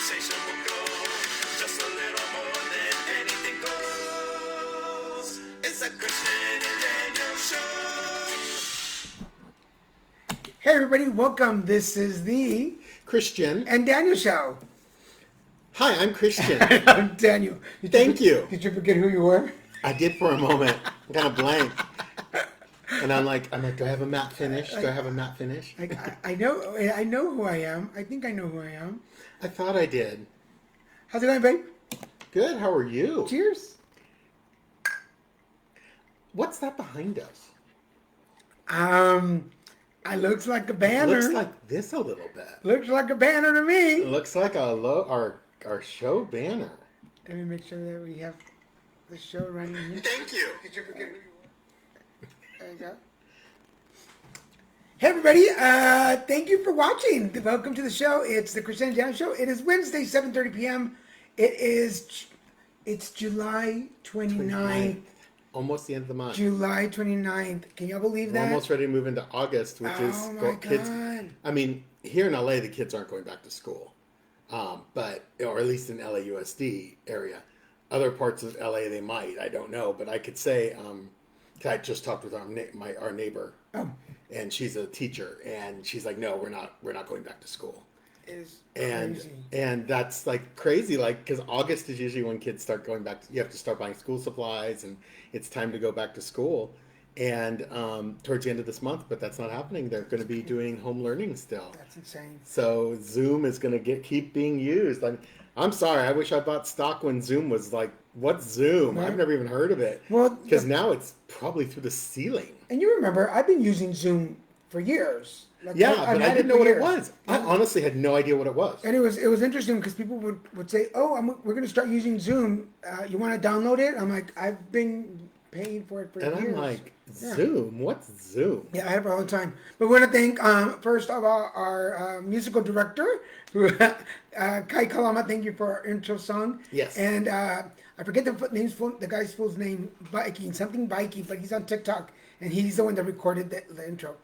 conversation will go. Just a little more than anything goes. It's a Christian and Daniel show. Hey everybody, welcome. This is the Christian. and Daniel show. Hi, I'm Christian. I'm Daniel. Thank you. Did you forget who you were? I did for a moment. I'm kind of blank. And I'm like, do I have a matte finish? Do I have a matte finish? I know who I am. I think I know who I am. I thought I did. How's it going, babe? Good. How are you? Cheers. What's that behind us? It looks like a banner. It looks like this a little bit. Looks like a banner to me. It looks like our show banner. Let me make sure that we have the show running here. Thank you. Did you forget who you were? There you go. Hey everybody, thank you for watching. Welcome to the show. It's the Christian and Daniel show. It is Wednesday, 7:30 p.m. It's July 29th. Almost the end of the month. July 29th. Can y'all believe that? We're almost ready to move into August, which is kids. God. I mean, here in LA, the kids aren't going back to school, or at least in LAUSD area. Other parts of LA, they might. I don't know, but I could say I just talked with our neighbor, and she's a teacher, and she's like, "No, we're not going back to school." And that's like crazy, like because August is usually when kids start going back. You have to start buying school supplies, and it's time to go back to school. And towards the end of this month, but that's not happening. They're going to be doing home learning still. That's insane. So Zoom is going to keep being used. I'm sorry. I wish I bought stock when Zoom was like, what's Zoom? Right. I've never even heard of it. Well, because now it's probably through the ceiling. And you remember, I've been using Zoom for years. Like, Yeah, I've but I had didn't for know what it years. was. I honestly had no idea what it was. And it was interesting because people would say, "Oh, we're going to start using Zoom. You want to download it?" I'm like, "I've been paying for it for years." And I'm like, Zoom? What's Zoom? Yeah, I have it all the time. But we want to thank, first of all, our musical director, Kalama. Thank you for our intro song. Yes. And I forget the guy's full name, something Bikey, but he's on TikTok, and he's the one that recorded the intro.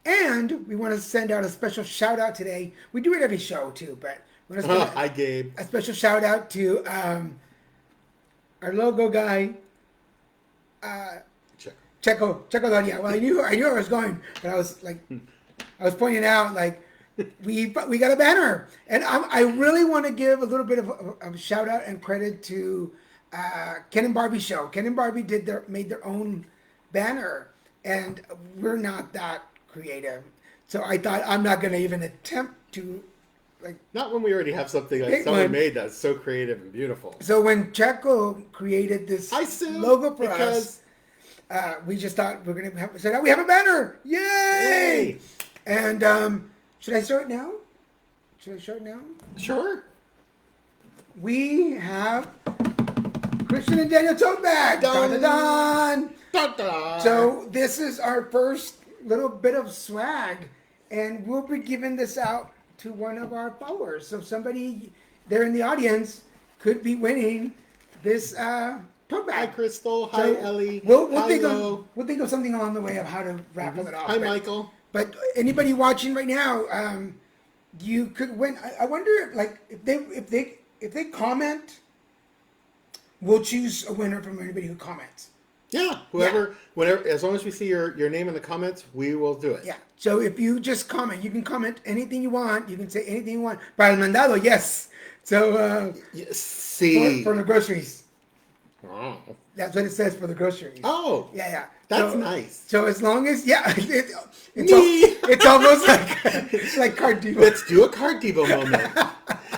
And we want to send out a special shout out today. We do it every show too, but we want to send Hi, Gabe. a special shout out to our logo guy, Checo Doria. Well, I knew where I was going, but I was pointing out like we got a banner, and I really want to give a little bit of a shout out and credit to Ken and Barbie show. Ken and Barbie made their own banner, and we're not that creative, so I thought I'm not going to even attempt to Not when we already have something like someone made that's so creative and beautiful. So when Checo created this logo for us, we just thought we're going to say, we have a banner. Yay! And should I show it now? Sure. We have Christian and Daniel tote bag. Dun, dun, dun. Dun, dun. So this is our first little bit of swag, and we'll be giving this out to one of our followers. So somebody there in the audience could be winning this tote bag. Hi, Crystal. Hi, Ellie. We'll Hi, think of something along the way of how to raffle it off. Hi, Michael. But anybody watching right now, you could win. I wonder, if they comment, we'll choose a winner from anybody who comments. Yeah, whenever, as long as we see your name in the comments, we will do it. Yeah. So if you just comment, you can comment anything you want. You can say anything you want. Para el mandado, yes. So for the groceries. Oh. That's what it says for the groceries. Oh. Yeah. That's nice. So as long as it's almost like Card Devo. Let's do a Card Devo moment.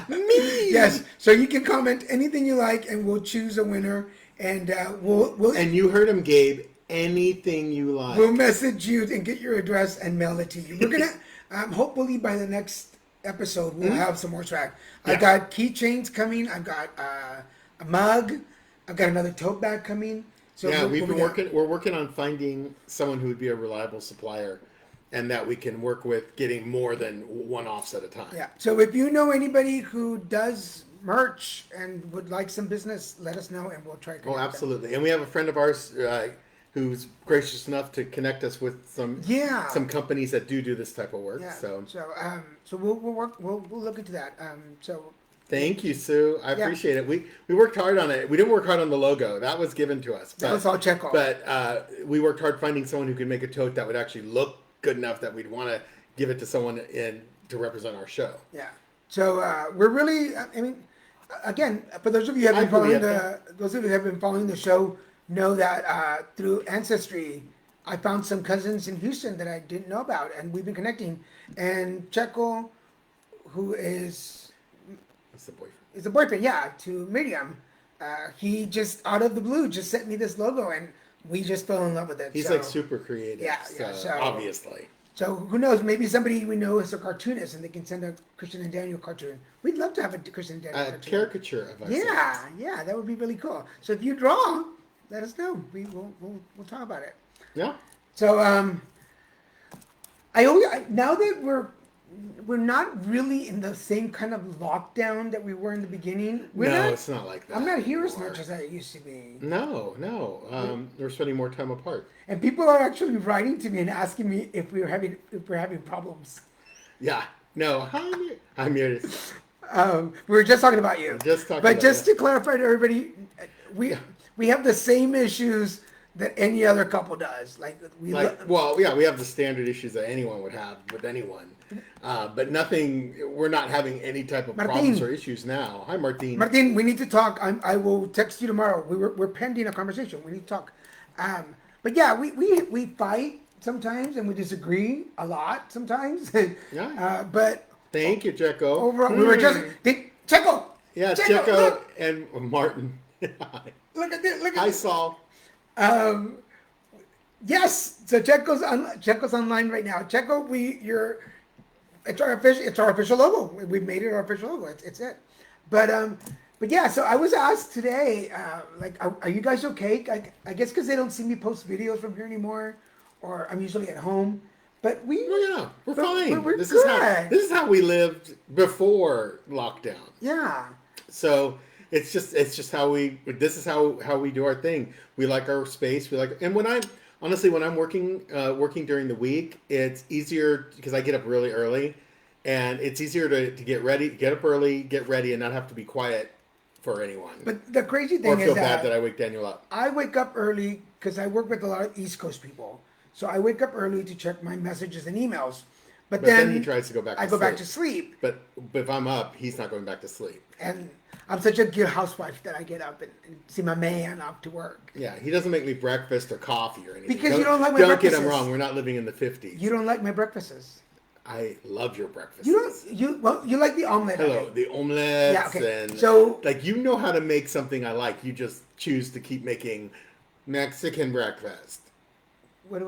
Me. Yes. So you can comment anything you like, and we'll choose a winner. And we'll And you heard him, Gabe. Anything you like. We'll message you and get your address and mail it to you. We're gonna hopefully by the next episode we'll have some more swag. Yeah. I've got keychains coming. I've got a mug. I've got another tote bag coming. So yeah, we're working on finding someone who would be a reliable supplier, and that we can work with getting more than one-offs at a time. Yeah. So if you know anybody who does merch and would like some business, let us know and we'll try to connect them. Absolutely. And we have a friend of ours who's gracious enough to connect us with some companies that do this type of work. Yeah. So we'll work. We'll look into that. So Thank you, Sue. I appreciate it. We worked hard on it. We didn't work hard on the logo. That was given to us. That was all Checo. But we worked hard finding someone who could make a tote that would actually look good enough that we'd want to give it to someone in to represent our show. Yeah. So we're really, I mean, again, for those of you who have been following the show, know that through Ancestry, I found some cousins in Houston that I didn't know about, and we've been connecting. And Checo, who is the boyfriend, to Miriam. He just out of the blue just sent me this logo, and we just fell in love with it. He's like super creative. So obviously. So who knows? Maybe somebody we know is a cartoonist, and they can send a Christian and Daniel cartoon. We'd love to have a Christian and Daniel cartoon. Caricature of us. Yeah, that would be really cool. So if you draw, let us know. We'll talk about it. Yeah. So now that we're not really in the same kind of lockdown that we were in the beginning. It's not like that. I'm not here as much as I used to be. No. We're spending more time apart. And people are actually writing to me and asking me if we're having problems. Yeah. No. Hi, Moyers. We were just talking about you. To clarify to everybody, we have the same issues that any other couple does. We have the standard issues that anyone would have with anyone. But nothing, we're not having any type of problems or issues now. Hi, Martin. Martin, we need to talk. I will text you tomorrow. We're pending a conversation. We need to talk. But yeah, we fight sometimes and we disagree a lot sometimes. Yeah. But thank you, Checo. Overall, we were just Checo. Yeah, Checo and Martin. Look at this. Hi, Saul. Yes, so Checo's online right now. Checo, it's our official logo. We've made it our official logo. It's it. But yeah, so I was asked today, are you guys okay? I guess because they don't see me post videos from here anymore, or I'm usually at home. But we're fine. We're this good. Is how we lived before lockdown. Yeah. So it's just how we do our thing. We like our space. And when I'm working during the week, it's easier because I get up really early, and it's easier to get up early, get ready, and not have to be quiet for anyone. But the crazy thing is bad that I wake Daniel up. I wake up early because I work with a lot of East Coast people, so I wake up early to check my messages and emails. But then he tries to go back. I go back to sleep. But if I'm up, he's not going back to sleep. And I'm such a good housewife that I get up and see my man off to work. Yeah, he doesn't make me breakfast or coffee or anything. Because you don't like my breakfasts. Don't get him wrong. We're not living in the 50s. You don't like my breakfasts. I love your breakfasts. You like the omelet. Hello, the omelets. Yeah, okay. And so you know how to make something I like. You just choose to keep making Mexican breakfast. What?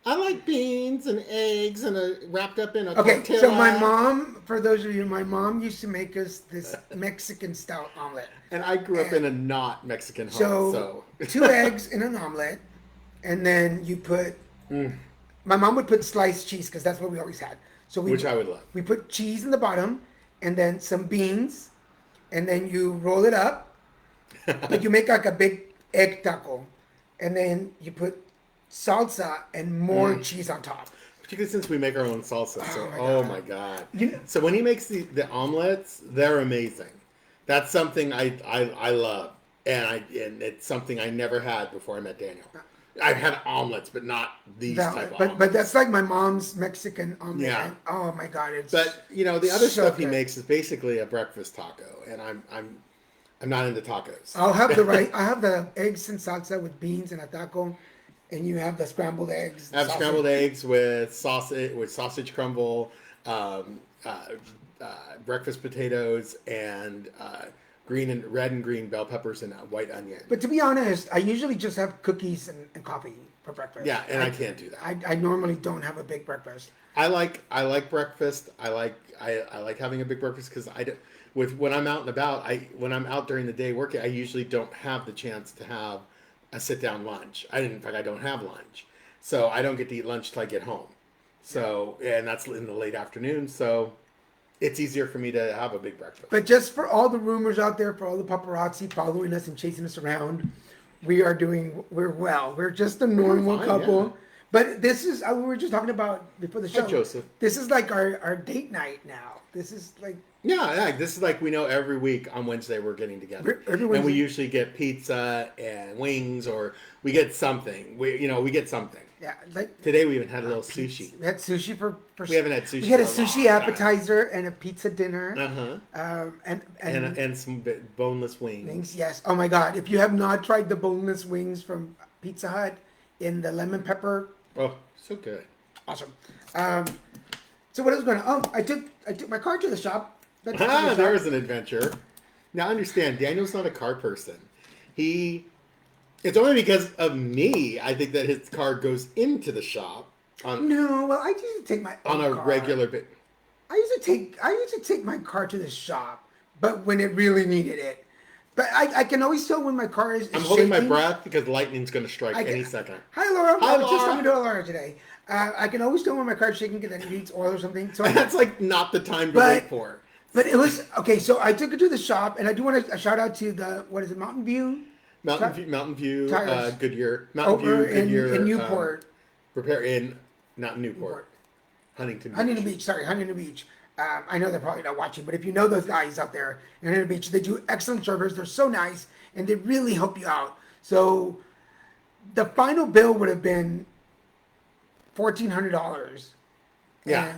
I like beans and eggs and wrapped up in a tortilla. So my mom, for those of you, my mom used to make us this Mexican style omelet. And I grew up in a not Mexican home. So 2 eggs in an omelet, and then you put. My mom would put sliced cheese because that's what we always had. Which I would love. We put cheese in the bottom, and then some beans, and then you roll it up. Like you make like a big egg taco, and then you put salsa and more cheese on top. Particularly since we make our own salsa. Oh my god! So when he makes the omelets, they're amazing. That's something I love, and it's something I never had before I met Daniel. I've had omelets, but not these type of omelets. But that's like my mom's Mexican omelet. Yeah. And, oh my god! But the other stuff he makes is basically a breakfast taco, and I'm not into tacos. I have the eggs and salsa with beans and a taco. And you have the scrambled eggs. I have scrambled eggs with sausage crumble, breakfast potatoes, and red and green bell peppers and white onion. But to be honest, I usually just have cookies and coffee for breakfast. Yeah, and I can't do that. I normally don't have a big breakfast. I like breakfast. I like having a big breakfast because when I'm out and about, when I'm out during the day working, I usually don't have the chance to have a sit-down lunch. In fact, I don't have lunch. So I don't get to eat lunch till I get home. So, and that's in the late afternoon. So it's easier for me to have a big breakfast. But just for all the rumors out there, for all the paparazzi following us and chasing us around, we're well. We're just a normal couple. Yeah. But this is we were just talking about before the show. Joseph. This is like our date night now. This is like Yeah, this is like we know every week on Wednesday we're getting together, Every and we Wednesday. usually get pizza and wings, or we get something. We get something. yeah, like Today we even had a little sushi. we had sushi for We haven't had sushi. We had a for sushi long time. appetizer and a pizza dinner. And some boneless wings. Wings, yes. Oh my God! If you have not tried the boneless wings from Pizza Hut in the lemon pepper, Oh, so good. awesome. So what I was going to? Oh, I took my car to the shop. That's to the Ah, shop. there was an adventure. Now understand, Daniel's not a car person. It's only because of me, I think, that his car goes into the shop on No, well, I used to take my on own a car. regular bit. I used to take my car to the shop, but when it really needed it. But I can always tell when my car is. I'm holding my shaking. breath because lightning's going to strike I can- any second. Hi, Laura. Hi, I was just Laura. talking to Laura today. I can always tell when my car's shaking because it needs oil or something. So That's like not the time to But- wait for. But it was okay. So I took it to the shop, and I do want to shout out to the Mountain View Mountain View, Tires. Goodyear, Mountain over View, Goodyear, in Newport, repair in not Newport, Huntington Beach. Huntington Beach. Sorry, Huntington Beach. I know they're probably not watching, but if you know those guys out there in Huntington Beach, they do excellent service. They're so nice, and they really help you out. So the final bill would have been $1,400. Yeah.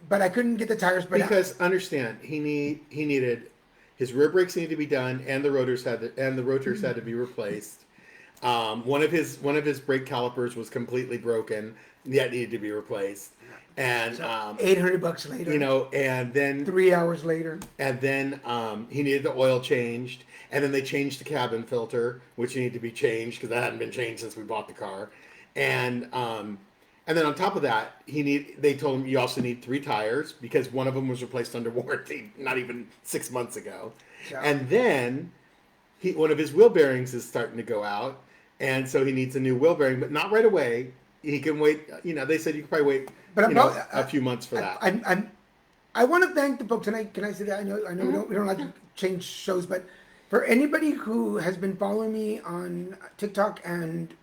But I couldn't get the tires. But Because understand, he needed his rear brakes needed to be done, and the rotors had to be replaced. One of his brake calipers was completely broken, that needed to be replaced, and $800 later. And then 3 hours later. And then he needed the oil changed. And then they changed the cabin filter, which needed to be changed because that hadn't been changed since we bought the car. And then on top of that, they told him you also need 3 tires because one of them was replaced under warranty not even 6 months ago. Yeah. And then one of his wheel bearings is starting to go out. And so he needs a new wheel bearing, but not right away. He can wait. They said you could probably wait a few months for that. I want to thank the folks, and can I say that? I know we don't like to change shows, but for anybody who has been following me on TikTok and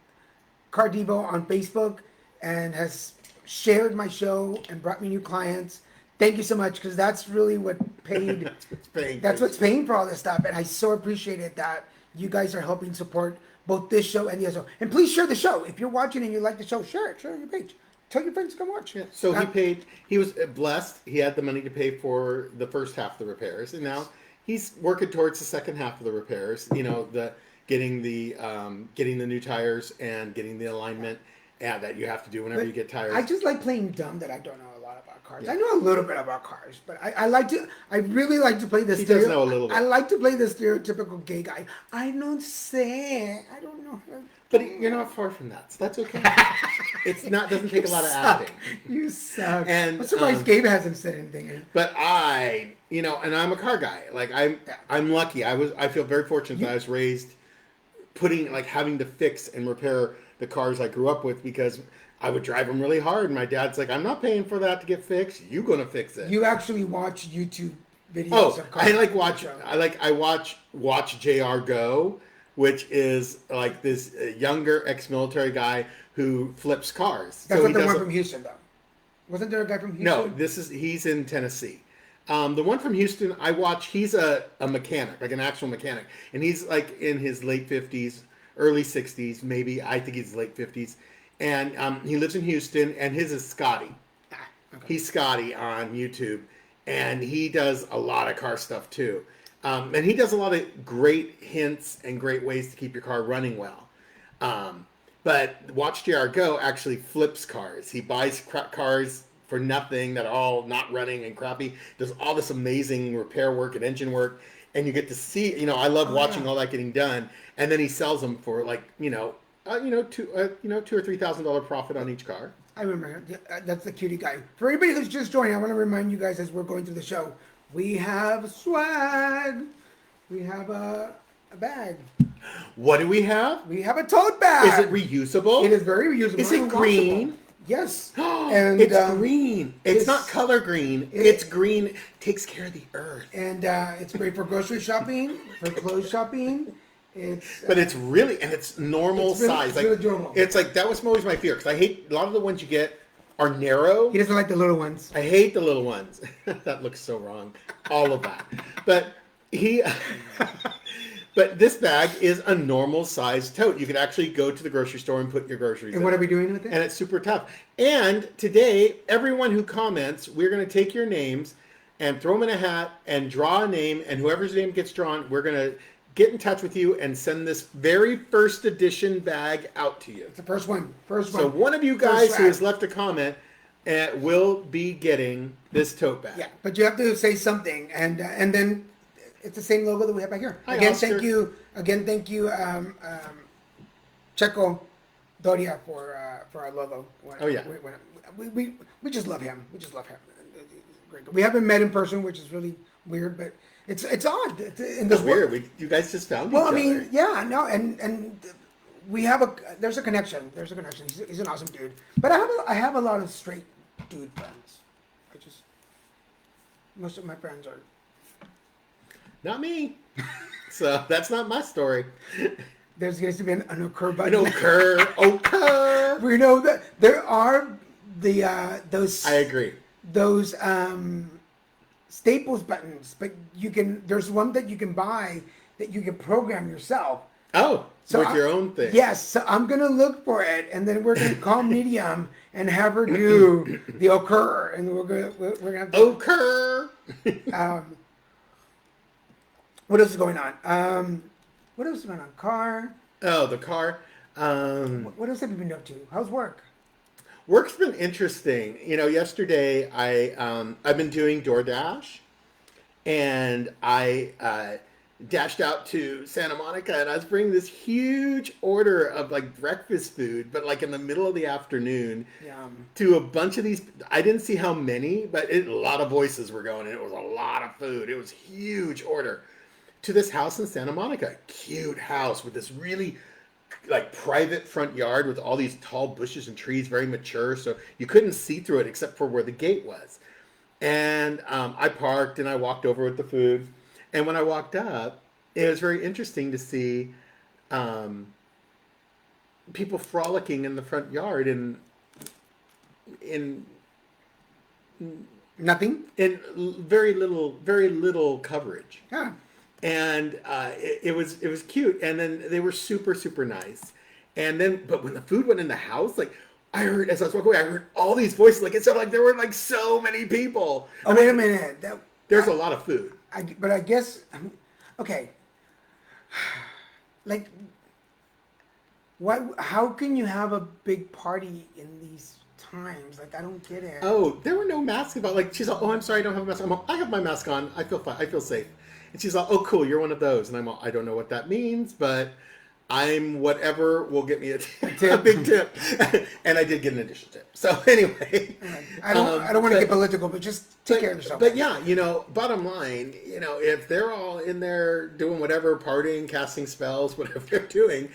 Car Devo on Facebook and has shared my show and brought me new clients, thank you so much, because that's really what paid. That's what's paying for all this stuff, and I so appreciate it that you guys are helping support both this show and the other show. And please share the show. If you're watching and you like the show, share it on your page. Tell your friends to come watch. Yeah. So he was blessed. He had the money to pay for the first half of the repairs, and now he's working towards the second half of the repairs. Getting the new tires and getting the alignment that you have to do whenever you get tires. I just like playing dumb that I don't know a lot about cars. Yeah. I know a little bit about cars, but I really like to play this. He does know a little bit. I like to play the stereotypical gay guy. I don't say. I don't know. But you're not far from that, so that's okay. Doesn't take a lot of acting. You suck. And I'm surprised Gabe hasn't said anything. But and I'm a car guy. Like I'm lucky. I feel very fortunate that I was raised having to fix and repair the cars I grew up with because I would drive them really hard. And my dad's like, I'm not paying for that to get fixed. You're gonna fix it. You actually watch YouTube videos of cars. I watch JR Go, which is like this younger ex-military guy who flips cars. That's not the one from Houston, though. Wasn't there a guy from Houston? No, he's in Tennessee. The one from Houston, I watch. He's a mechanic, like an actual mechanic, and he's like in his late 50s, early 60s, maybe. I think he's late 50s, and he lives in Houston. And his is Scotty. Okay. He's Scotty on YouTube, and he does a lot of car stuff too. And he does a lot of great hints and great ways to keep your car running well. But Watch JR Go actually flips cars. He buys cars for nothing that are all not running and crappy. Does all this amazing repair work and engine work, and you get to see. I love watching all that getting done. And then he sells them for $2,000 or $3,000 profit on each car. I remember. That's the cutie guy. For anybody who's just joining, I want to remind you guys as we're going through the show, we have swag. We have a bag. What do we have? We have a tote bag. Is it reusable? It is very reusable. Is it green? Yes. And it's green. It's not color green. It's green. It takes care of the earth. And it's great for grocery shopping, for clothes shopping. It's But it's really, and it's normal It's really- size. it's Like, really durable. it's like, that was always my fear, because I hate, a lot of the ones you get are narrow. he doesn't like the little ones. I hate the little ones. That looks so wrong. All of that. But but this bag is a normal size tote. You could actually go to the grocery store and put your groceries And in what it. are we doing with it? And it's super tough. And today, everyone who comments, we're going to take your names and throw them in a hat and draw a name. And whoever's name gets drawn, we're going to get in touch with you and send this very first edition bag out to you. It's the first one. First So one. one of you First guys who round. has left a comment will be getting this tote bag. Yeah, but you have to say something, and then it's the same logo that we have back here. Hi, Again, Oscar. thank you. Again, thank you, Checo Doria for our logo. Oh, yeah. We just love him. We just love him. Great. We haven't met in person, which is really weird, but it's odd. It's weird. You guys just found Well, I each other. mean, yeah, no, and we have there's a connection. There's a connection. He's an awesome dude. But I have a lot of straight dude friends. Most of my friends are. Not me. So that's not my story. There's going to be an occur button. Occur. We know that there are those. I agree. Those Staples buttons, but there's one that you can buy that you can program yourself. Oh, So with your own thing. Yes, so I'm gonna look for it, and then we're gonna call Medium and have her do the occur, and we're gonna have to, Occur. what else is going on? What else is going on? Car. Oh, the car. What else have you been up to? How's work? Work's been interesting. Yesterday I've been doing DoorDash, and I dashed out to Santa Monica, and I was bringing this huge order of like breakfast food, but like in the middle of the afternoon, to a bunch of these. I didn't see how many, but a lot of voices were going, and it was a lot of food. It was a huge order to this house in Santa Monica. Cute house with this really like private front yard with all these tall bushes and trees, very mature, so you couldn't see through it except for where the gate was. And I parked and I walked over with the food. And when I walked up, it was very interesting to see people frolicking in the front yard in Nothing. very little coverage. Yeah. And it was cute. And then they were super, super nice. And then, but when the food went in the house, like I heard, as I was walking away, I heard all these voices. Like it sounded like there were like so many people. Oh, wait a minute. There's a lot of food. But I guess, okay. Like, how can you have a big party in these times? Like, I don't get it. Oh, there were no masks about. Like she's like, oh, I'm sorry, I don't have a mask. I'm like, I have my mask on. I feel fine. I feel safe. And she's like, oh, cool, you're one of those. And I'm like, I don't know what that means, but I'm whatever will get me a big tip. And I did get an additional tip. So anyway, I don't want to get political, but just take care of yourself. But yeah, bottom line, if they're all in there doing whatever, partying, casting spells, whatever they're doing,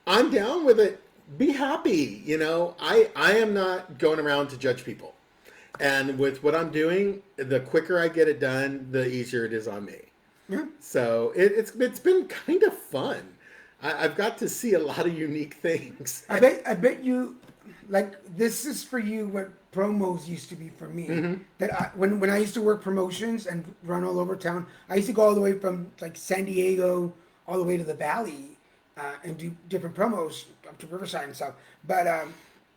I'm down with it. Be happy. I am not going around to judge people. And with what I'm doing, the quicker I get it done, the easier it is on me. Yeah. So it's been kind of fun. I've got to see a lot of unique things. I bet you, like, this is for you what promos used to be for me. Mm-hmm. That when I used to work promotions and run all over town, I used to go all the way from like San Diego all the way to the Valley and do different promos up to Riverside and stuff. But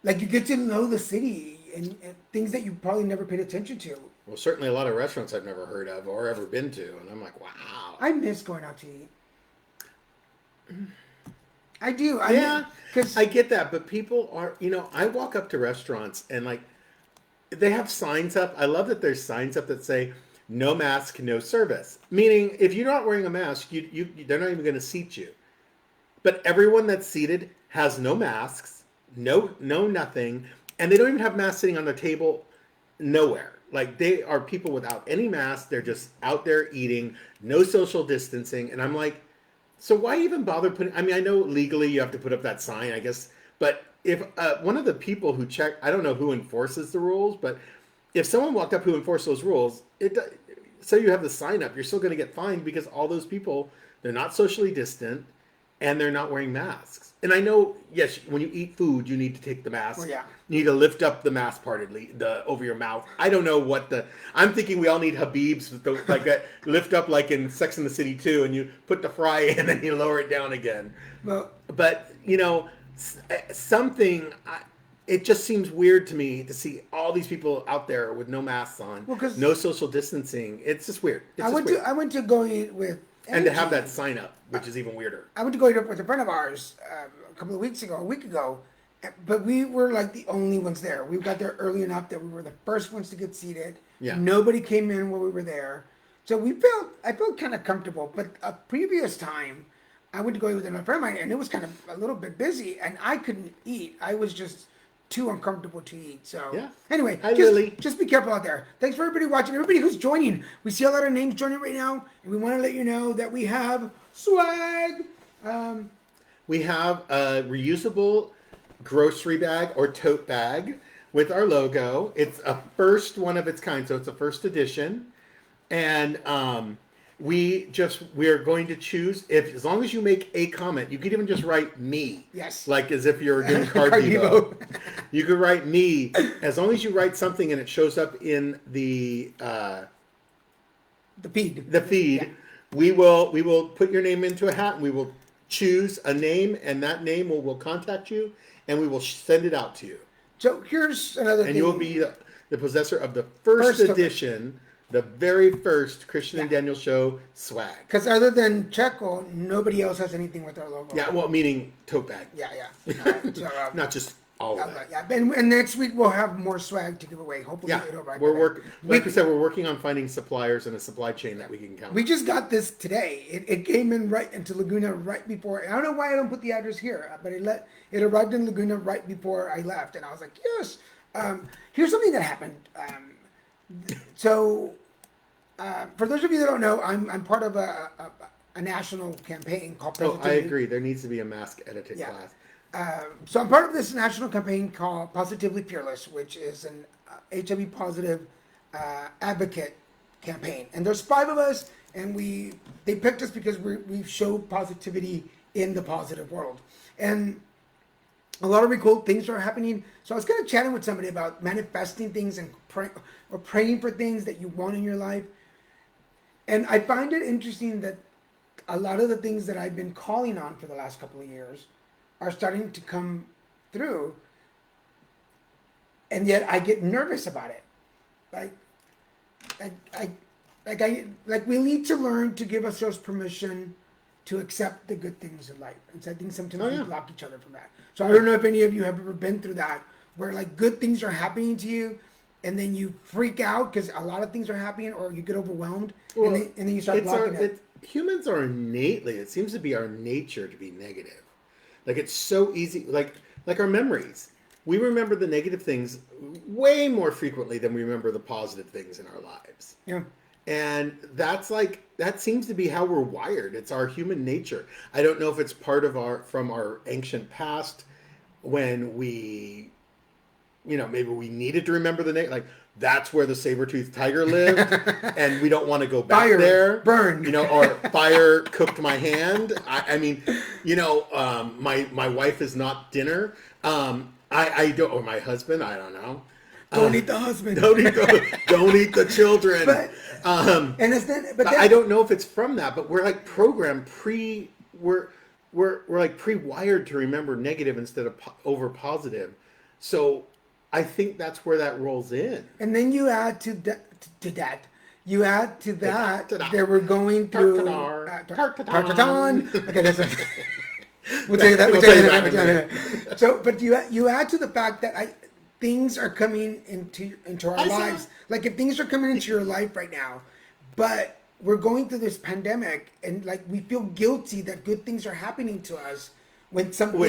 like you get to know the city and things that you probably never paid attention to. Well, certainly a lot of restaurants I've never heard of or ever been to, and I'm like, wow. I miss going out to eat. I do. Because I get that, but people are, I walk up to restaurants and like, they have signs up. I love that there's signs up that say, no mask, no service. Meaning, if you're not wearing a mask, they're not even going to seat you. But everyone that's seated has no masks, no nothing, and they don't even have masks sitting on their table nowhere. Like, they are people without any masks. They're just out there eating, no social distancing. And I'm like, so why even bother putting, I know legally you have to put up that sign, I guess, but if one of the people who check, I don't know who enforces the rules, but if someone walked up who enforced those rules, so you have the sign up, you're still going to get fined because all those people, they're not socially distant, and they're not wearing masks. And I know, yes, when you eat food, you need to take the mask. Well, yeah. You need to lift up the mask part over your mouth. I don't know I'm thinking we all need Habibs like that, lift up like in Sex and the City 2, and you put the fry in and then you lower it down again. Well, but it just seems weird to me to see all these people out there with no masks on, no social distancing. It's just weird. I went to go eat with and to have that sign up, which is even weirder. I went to go eat up with a friend of ours a week ago, but we were like the only ones there. We got there early enough that we were the first ones to get seated. Yeah. Nobody came in while we were there, so I felt kind of comfortable. But a previous time, I went to go eat with another friend of mine, and it was kind of a little bit busy, and I couldn't eat. I was just too uncomfortable to eat. So yeah. Anyway, just be careful out there. Thanks for everybody watching. Everybody who's joining. We see a lot of names joining right now, and we want to let you know that we have swag. We have a reusable grocery bag or tote bag with our logo. It's a first one of its kind, so it's a first edition. And we are going to choose, as long as you make a comment, you could even just write me. Yes. Like as if you were doing Card Devo. You could write me. As long as you write something and it shows up in the feed. Yeah. We will put your name into a hat and we will choose a name, and that name will contact you and we will send it out to you. So here's another thing. And you will be the possessor of the first edition, the very first Christian and Daniel Show swag. Because other than Checo, nobody else has anything with our logo. Yeah, well, meaning tote bag. Yeah. Not just all of it. Yeah, and next week we'll have more swag to give away. Hopefully it'll arrive. Like we said, we're working on finding suppliers and a supply chain that we can count. We just got this today. It came in right into Laguna right before. I don't know why I don't put the address here, but it arrived in Laguna right before I left, and I was like, yes. Here's something that happened. For those of you that don't know, I'm part of a national campaign called. I agree. There needs to be a mask etiquette class. So I'm part of this national campaign called Positively Fearless, which is an HIV positive advocate campaign. And there's 5 of us, and they picked us because we show positivity in the positive world. And a lot of really cool things are happening. So I was kind of chatting with somebody about manifesting things and praying for things that you want in your life. And I find it interesting that a lot of the things that I've been calling on for the last couple of years are starting to come through, and yet I get nervous about it. Like we need to learn to give ourselves permission to accept the good things in life. And so I think sometimes we block each other from that. So I don't know if any of you have ever been through that, where like good things are happening to you, and then you freak out because a lot of things are happening, or you get overwhelmed, and then you start blocking it. Humans are innately, it seems to be our nature to be negative. Like it's so easy, like our memories. We remember the negative things way more frequently than we remember the positive things in our lives. Yeah. And that seems to be how we're wired. It's our human nature. I don't know if it's part of from our ancient past when we, maybe we needed to remember the like that's where the saber-toothed tiger lived, and we don't want to go back there. Burn. Or fire cooked my hand. I mean, my wife is not dinner. I don't, or my husband. I don't know. Don't eat the husband. Don't eat the children. But I don't know if it's from that, but we're like programmed we're like pre-wired to remember negative instead of over positive. So I think that's where that rolls in. And then you add to that. You add to that they were going through Tartaton. Okay, that's it. We'll tell you that. So, but you add to the fact that things are coming into our lives. Like if things are coming into your life right now, but we're going through this pandemic, and like we feel guilty that good things are happening to us. When something,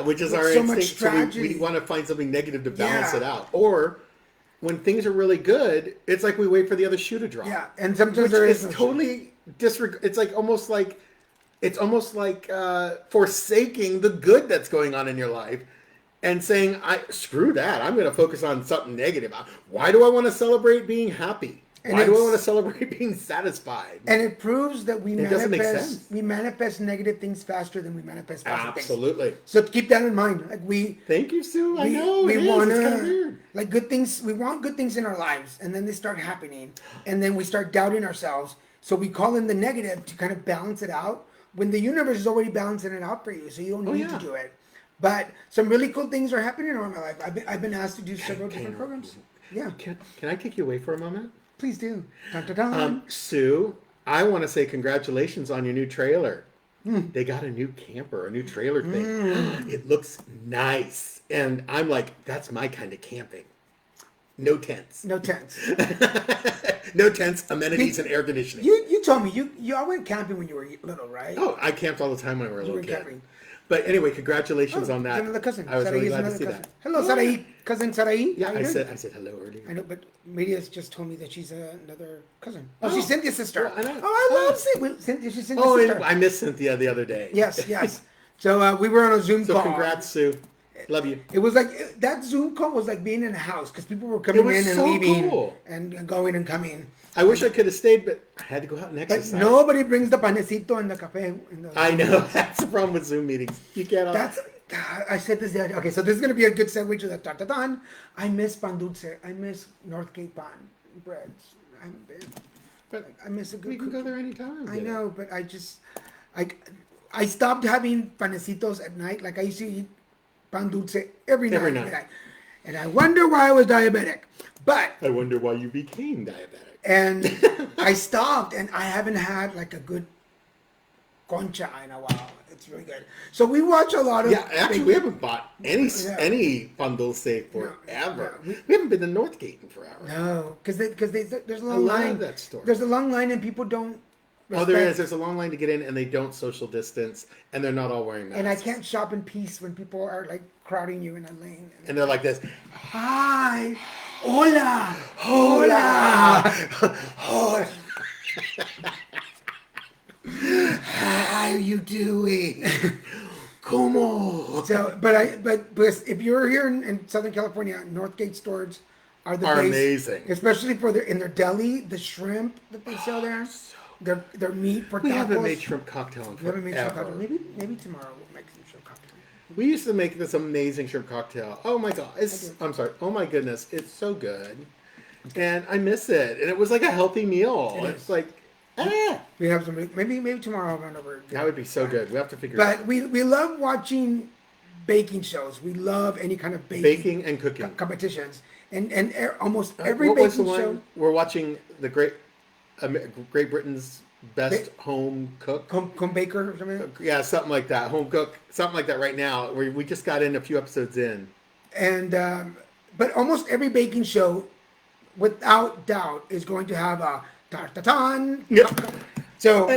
which is our instinct. So we want to find something negative to balance it out. Or when things are really good, it's like we wait for the other shoe to drop. Yeah, and sometimes there is totally disregard. It's almost like forsaking the good that's going on in your life, and saying, "Screw that! I'm going to focus on something negative. Why do I want to celebrate being happy?" And Why do I it's- want to celebrate being satisfied? And it proves that It doesn't make sense. we manifest negative things faster than we manifest positive things. Absolutely. So keep that in mind. Like Thank you, Sue. I know we it is. wanna, It's kind of weird. like good things. We want good things in our lives, and then they start happening, and then we start doubting ourselves. So we call in the negative to kind of balance it out. When the universe is already balancing it out for you, so you don't need to do it. But some really cool things are happening around my life. I've been asked to do several different programs. Yeah, Can I kick you away for a moment? please do. Dun, dun, dun. Sue, I want to say congratulations on your new trailer. They got a new camper, a new trailer thing. It looks nice. And I'm like, that's my kind of camping. No tents. No tents. No tents, amenities, and air conditioning. You told me you all went camping when you were little, right? Oh, I camped all the time when I was a You little were kid. camping. But anyway, congratulations on that. Another cousin. I was really Sarai's glad to another see cousin. that. Hello, Sarai. Cousin Sarai. Yeah, How you I doing? said hello earlier. I know, but Maria's just told me that she's another cousin. Oh. She's Cynthia's sister. Well, I know. Oh, I love Cynthia. She's Cynthia's Oh, sister. and I missed Cynthia the other day. Yes. So we were on a Zoom So call. congrats, Sue. Love you. It was like that Zoom call was like being in a house because people were coming was in and so leaving cool. and going and coming. I wish I could have stayed, but I had to go out and But exercise. nobody brings the panecito and the cafe. I know. That's the problem with Zoom meetings. You get That's. I said this the other day. Okay, so this is gonna be a good segue to the tartatan. I miss pan dulce. I miss Northgate pan breads. But I miss a good. we can go there anytime. I know, but I stopped having panecitos at night. Like I used to eat pan dulce every night. And I wonder why I was diabetic. But I wonder why you became diabetic. and I stopped, and I haven't had like a good concha in a while. It's really good. So we watch a lot of. Yeah, actually, we haven't bought any pan dulce forever. No. We haven't been to Northgate in forever. No, because there's a long love line. that store. There's a long line, and people don't. Oh, there is. There's a long line to get in, and they don't social distance, and they're not all wearing masks. And I can't shop in peace when people are like crowding you in a lane. And they're like this. Hi, hola, hola, hola. How you doing? Como? So, but if you're here in Southern California, Northgate stores are the base, amazing. Especially for in their deli, the shrimp that they sell there, their meat for tacos. We haven't made shrimp cocktail in We haven't made shrimp forever. cocktail. Maybe tomorrow we'll make some shrimp cocktail. We used to make this amazing shrimp cocktail. Oh my god! I'm sorry. Oh my goodness! It's so good, and I miss it. And it was like a healthy meal. It's like, We have some. Maybe tomorrow I'll run over. that would be so good. We have to figure it out. But we love watching baking shows. We love any kind of Baking and cooking. competitions, and almost every what was the baking one show. we're watching? The Great Britain's Best Home Cook. Home baker or something. Yeah, something like that. Home cook, something like that. Right now, we just got in a few episodes in. And but almost every baking show, without doubt, is going to have a tartatan. Yep. So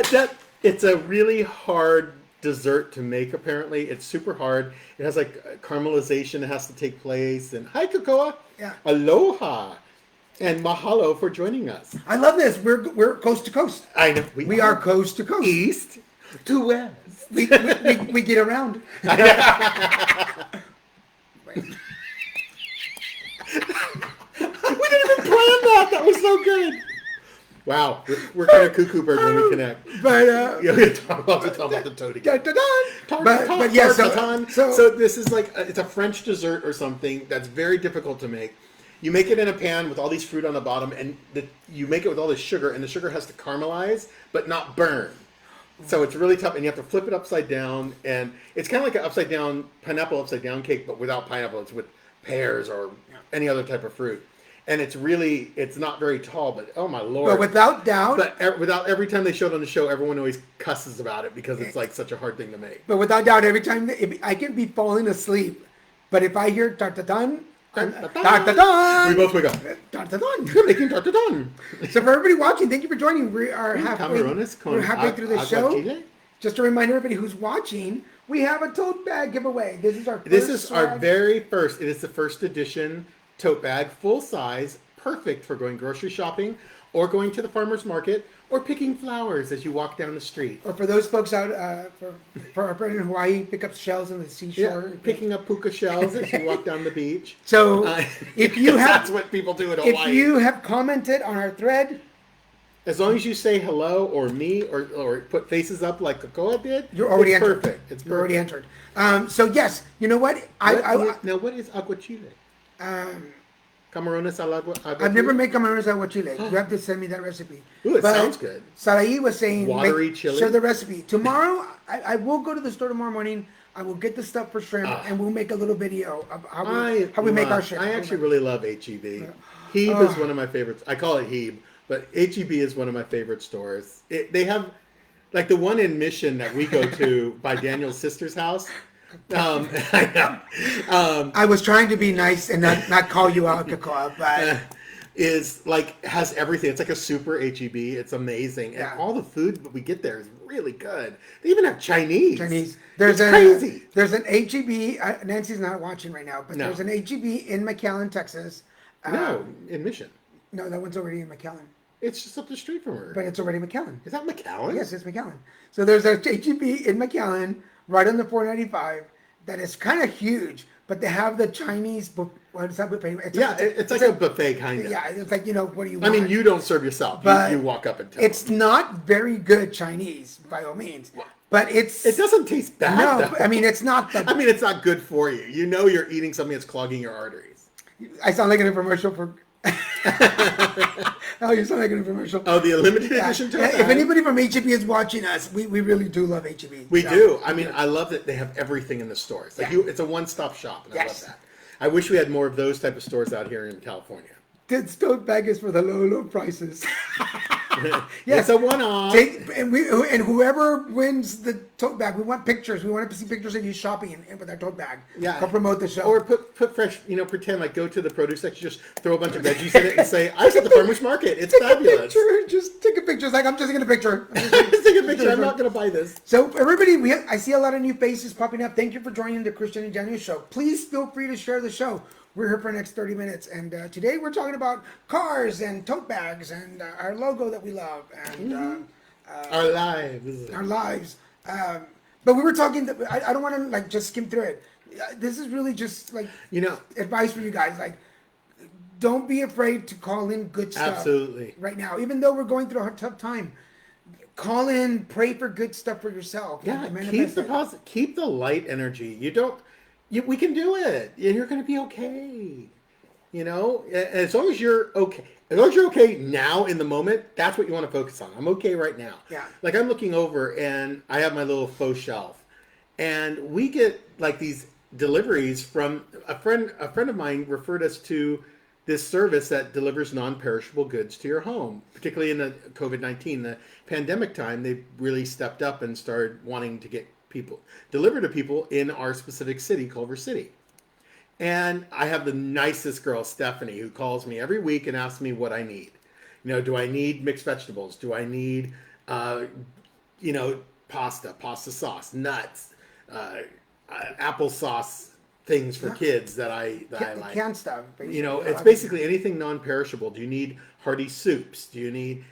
It's a really hard dessert to make. Apparently, it's super hard. It has like caramelization that has to take place. And hi, Cocoa. Yeah. Aloha, and mahalo for joining us. I love this. We're coast to coast. I know We are coast to coast. east to west. We get around. We didn't even plan that. That was so good. Wow, we're kind of cuckoo bird when we connect. But We're talking about the toad again. but yeah, So this is like it's a French dessert or something that's very difficult to make. You make it in a pan with all these fruit on the bottom, and you make it with all this sugar, and the sugar has to caramelize but not burn. So it's really tough, and you have to flip it upside down, and it's kind of like an pineapple upside down cake, but without pineapple. It's with pears or any other type of fruit. And it's not very tall, but oh my lord. But without doubt. Without every time they show it on the show, everyone always cusses about it because it's like such a hard thing to make. But without doubt, every time I can be falling asleep, but if I hear tartatan, tartatan, We both wake up. tartatan. You're making tartatan. So for everybody watching, thank you for joining. We are halfway through the show. Chile. Just to remind everybody who's watching, we have a tote bag giveaway. This is our very first. It is the first edition tote bag, full size, perfect for going grocery shopping or going to the farmer's market Or picking flowers as you walk down the street. Or for those folks out, for our friend in Hawaii, pick up shells on the seashore. Yeah, picking up puka shells as you walk down the beach. So if you have, that's what people do in Hawaii. If you have commented on our thread, as long as you say hello or me or put faces up like Kakoa did, you're already entered. Perfect. It's You're already perfect. entered. So yes, you know what? Now what is aguachile? Camarones al aguachile? I've never made camarones aguachile. You have to send me that recipe. Ooh, it sounds good. Sarai was saying, watery chili. Share the recipe. Tomorrow, I will go to the store tomorrow morning. I will get the stuff for shrimp, and we'll make a little video of how we make our shrimp. I actually really love HEB. Hebe is one of my favorites. I call it Hebe, but HEB is one of my favorite stores. They have, like the one in Mission that we go to by Daniel's sister's house. I was trying to be nice and not call you out, Kakoa, but is like has everything. It's like a super HEB. It's amazing, and all the food that we get there is really good. They even have Chinese. There's crazy. There's an HEB. Nancy's not watching right now, but there's an HEB in McAllen, Texas. No, in Mission. No, that one's already in McAllen. It's just up the street from her. But it's already McAllen. Is that McAllen? Yes, it's McAllen. So there's a HEB in McAllen, right on the 495, that is kind of huge, but they have the Chinese, what is that buffet? It's like a buffet kind of. Yeah, it's like, what do you want? I mean, you don't serve yourself. But you walk up and tell it's them. not very good Chinese, by all means. But it doesn't taste bad. No, though. I mean, it's not it's not good for you. You know you're eating something that's clogging your arteries. I sound like an infomercial for... Oh, you sound like an infomercial. Oh, the limited edition tote bag. If anybody from HEB is watching us, we really do love HEB. We do. I mean, I love that they have everything in the stores. Like it's a one-stop shop, and I love that. I wish we had more of those type of stores out here in California. This tote bag is for the low prices. It's a one-off. And whoever wins the tote bag, we want pictures. We want to see pictures of you shopping with our tote bag. Yeah. Go promote the show. Or put fresh, pretend like go to the produce section, just throw a bunch of veggies in it and say, I was at the farmer's market. It's fabulous. Just take a picture. It's like, I'm just taking a picture. Just take a picture. I'm not going to buy this. So everybody, I see a lot of new faces popping up. Thank you for joining the Christian and Daniel show. Please feel free to share the show. We're here for the next 30 minutes, and today we're talking about cars and tote bags and our logo that we love and our lives. Our lives. But we were talking. I don't want to just skim through it. This is really just advice for you guys. Don't be afraid to call in good stuff. Absolutely. Right now, even though we're going through a tough time, call in, pray for good stuff for yourself. Yeah, keep the light energy. We can do it, and you're going to be okay. And as long as you're okay now in the moment, that's what you want to focus on. I'm okay right now. Yeah. Like I'm looking over, and I have my little faux shelf, and we get these deliveries from a friend of mine referred us to this service that delivers non-perishable goods to your home, particularly in the COVID-19, the pandemic time. They really stepped up and started wanting to get delivered to people in our specific city, Culver City. And I have the nicest girl, Stephanie, who calls me every week and asks me what I need. Do I need mixed vegetables? Do I need, pasta sauce, nuts, applesauce things for kids that I like. Canned stuff. It's basically anything non-perishable. Do you need hearty soups? Do you need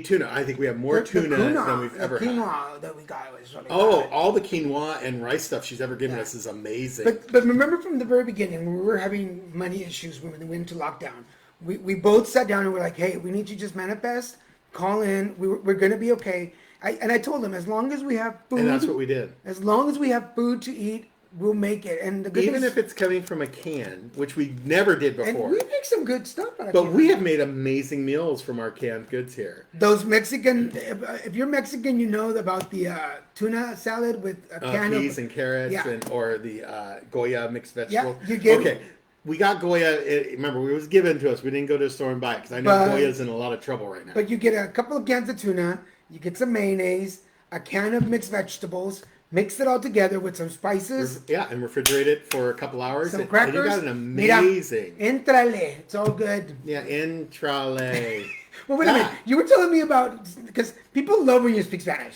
tuna? I think we have more tuna than we've ever had. The quinoa that we got was really good. All the quinoa and rice stuff she's ever given us is amazing. But remember from the very beginning, when we were having money issues when we went into lockdown, we both sat down and we're like, hey, we need to just manifest, call in, we're going to be okay. I told them, as long as we have food. And that's what we did. As long as we have food to eat, we'll make it. And even if it's coming from a can, which we never did before. And we make some good stuff out of But we have made amazing meals from our canned goods here. Those Mexican, if you're Mexican, you know about the tuna salad with a can peas and carrots, or the Goya mixed vegetable. Yeah, you get okay. We got Goya. Remember, it was given to us. We didn't go to a store and buy it because I know Goya's in a lot of trouble right now. But you get a couple of cans of tuna, you get some mayonnaise, a can of mixed vegetables. Mix it all together with some spices. And refrigerate it for a couple hours. Some crackers. And you got an amazing. Entrale. It's all good. Yeah, entrale. Well, wait a minute. You were telling me about, because people love when you speak Spanish.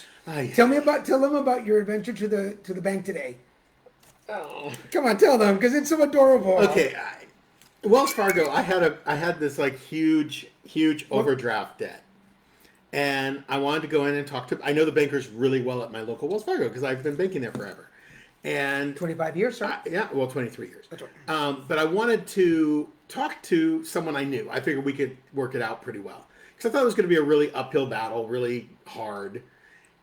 Tell them about your adventure to the bank today. Oh, come on, tell them, because it's so adorable. Okay, Wells Fargo. I had this huge overdraft debt. And I wanted to go in and talk to. I know the bankers really well at my local Wells Fargo because I've been banking there forever. And 25 years, sir. 23 years. That's right. But I wanted to talk to someone I knew. I figured we could work it out pretty well because I thought it was going to be a really uphill battle, really hard.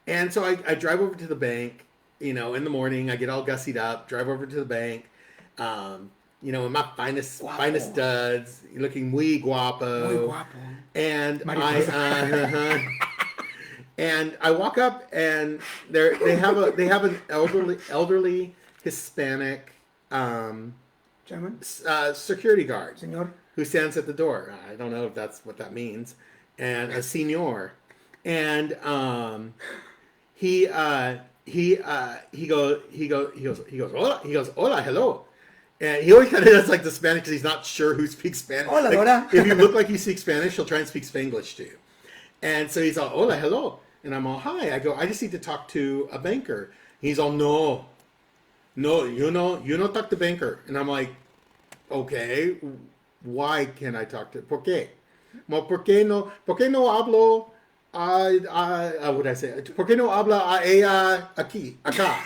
And so I drive over to the bank, in the morning. I get all gussied up, drive over to the bank, in my finest studs, looking muy guapo. Muy guapo. And and I walk up, and they have an elderly Hispanic Gentlemen? security guard, Senor? who stands at the door. I don't know if that's what that means, and a senor, and he goes hola, hello. And he always kind of does like the Spanish because he's not sure who speaks Spanish. Hola, like, hola. If you look like you speak Spanish, he'll try and speak Spanglish to you. And so he's all, hola, hello. And I'm all, hi. I go, I just need to talk to a banker. He's all, no, you don't talk to banker. And I'm like, okay, why can't I talk to, ¿por qué? Well, ¿por qué no hablo what did I say? ¿Por qué no habla a ella aquí, acá?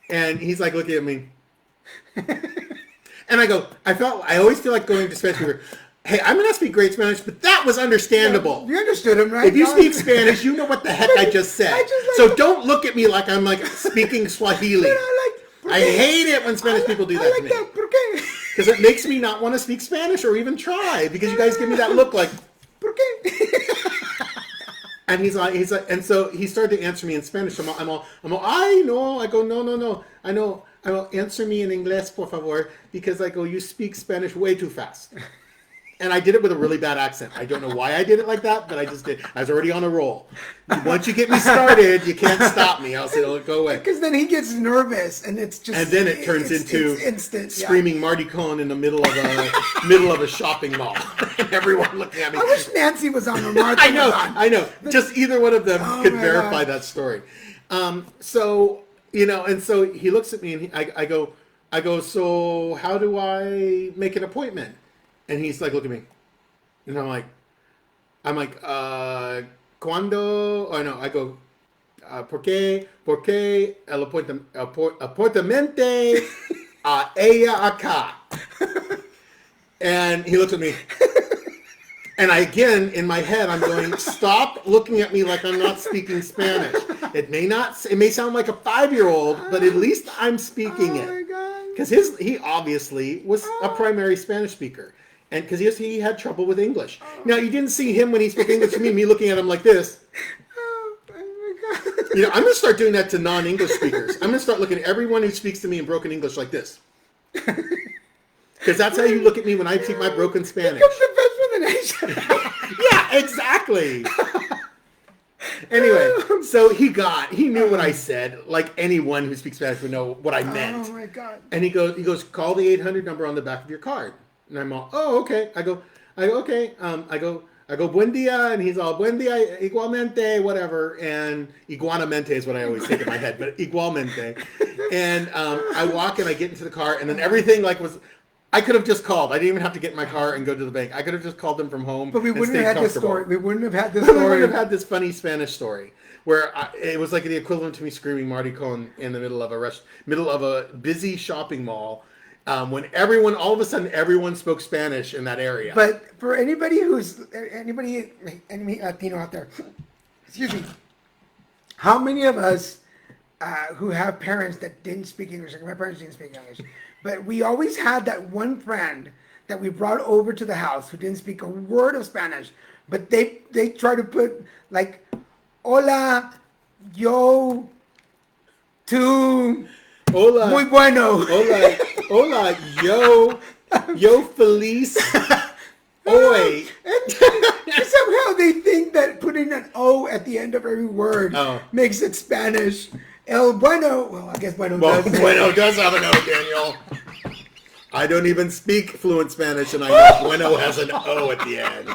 And he's like looking at me. And I go, I always feel like going to Spanish people. Hey, I'm going to speak great Spanish, but that was understandable. You understood him, right? If you speak Spanish, you know what the heck I just said. So don't look at me like I'm like speaking Swahili. I hate it when Spanish people do that to me. ¿Por qué? Because it makes me not want to speak Spanish or even try. Because you guys give me that look like, ¿Por qué? and he's like, and so he started to answer me in Spanish. I'm all, I know. I go, no. I know. I will answer me in Inglés, por favor, because I go, you speak Spanish way too fast. And I did it with a really bad accent. I don't know why I did it like that, but I just did. I was already on a roll. Once you get me started, you can't stop me. I'll say, oh, go away. Because then he gets nervous, and it's just. And then it turns into it's instant, screaming Marty Cohn in the middle of a shopping mall, and everyone looking at me. I wish Nancy was on or Martha I know. Just either one of them could verify God. that story. So and so he looks at me, and I go, so how do I make an appointment? And he's like, look at me. And I'm like, ¿cuándo? Oh, no, I go, ¿por qué el apartamente a ella acá? And he looks at me. And again, in my head, I'm going, stop looking at me like I'm not speaking Spanish. It may sound like a 5-year-old, but at least I'm speaking it. Oh my God. Because he obviously was a primary Spanish speaker. And because he had trouble with English. Now, you didn't see him when he spoke English to me looking at him like this. Oh my God. I'm going to start doing that to non-English speakers. I'm going to start looking at everyone who speaks to me in broken English like this. Because that's how you look at me when I speak my broken Spanish. Becomes the best for the nation. Yeah, exactly. Anyway, so he knew what I said, like anyone who speaks Spanish would know what I meant. Oh my God. And he goes, call the 800 number on the back of your card. And I'm all, oh, okay. I go, okay. I go, buen dia, and he's all, buen dia, igualmente, whatever. And iguanamente is what I always think in my head, but igualmente. And I walk and I get into the car, and then everything I could have just called. I didn't even have to get in my car and go to the bank. I could have just called them from home. But we wouldn't have had this story. We wouldn't have had this We would story. have had this funny Spanish story where it was like the equivalent to me screaming Marty Cohn in the middle of a busy shopping mall. When all of a sudden, everyone spoke Spanish in that area. But for anybody any Latino out there, excuse me, how many of us who have parents that didn't speak English, like my parents didn't speak English, but we always had that one friend that we brought over to the house who didn't speak a word of Spanish, but they try to put like, hola, yo, tú, hola, muy bueno. Hola, yo feliz, hoy. And somehow they think that putting an O at the end of every word makes it Spanish. El bueno, well, I guess bueno does. Bueno does have an O, Daniel. I don't even speak fluent Spanish, and I know bueno has an O at the end.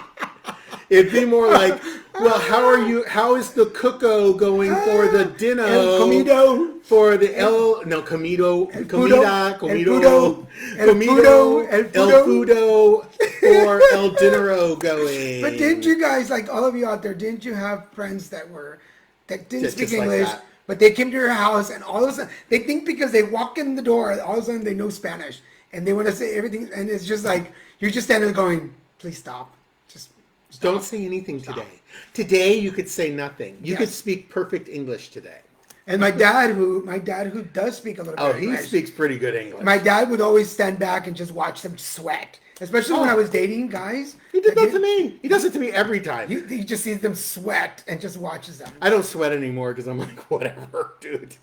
It'd be more like, well, how is the cookout going for the dinner? El comido. For the comido, comida, pudo, comido, el el fudo, or el dinero going. But didn't you guys, like all of you out there, didn't you have friends that didn't Just speak like English, that. but they came to your house and all of a sudden, they think because they walk in the door, all of a sudden they know Spanish and they want to say everything, and it's just like, you're just standing there going, please stop. Just stop. Don't say anything today. Today you could say nothing. You could speak perfect English today. And my dad, who does speak a little bit of He English, speaks pretty good English. my dad would always stand back and just watch them sweat. Especially when I was dating guys. He did that to me. He does it to me every time. He just sees them sweat and just watches them. I don't sweat anymore because I'm like, whatever, dude.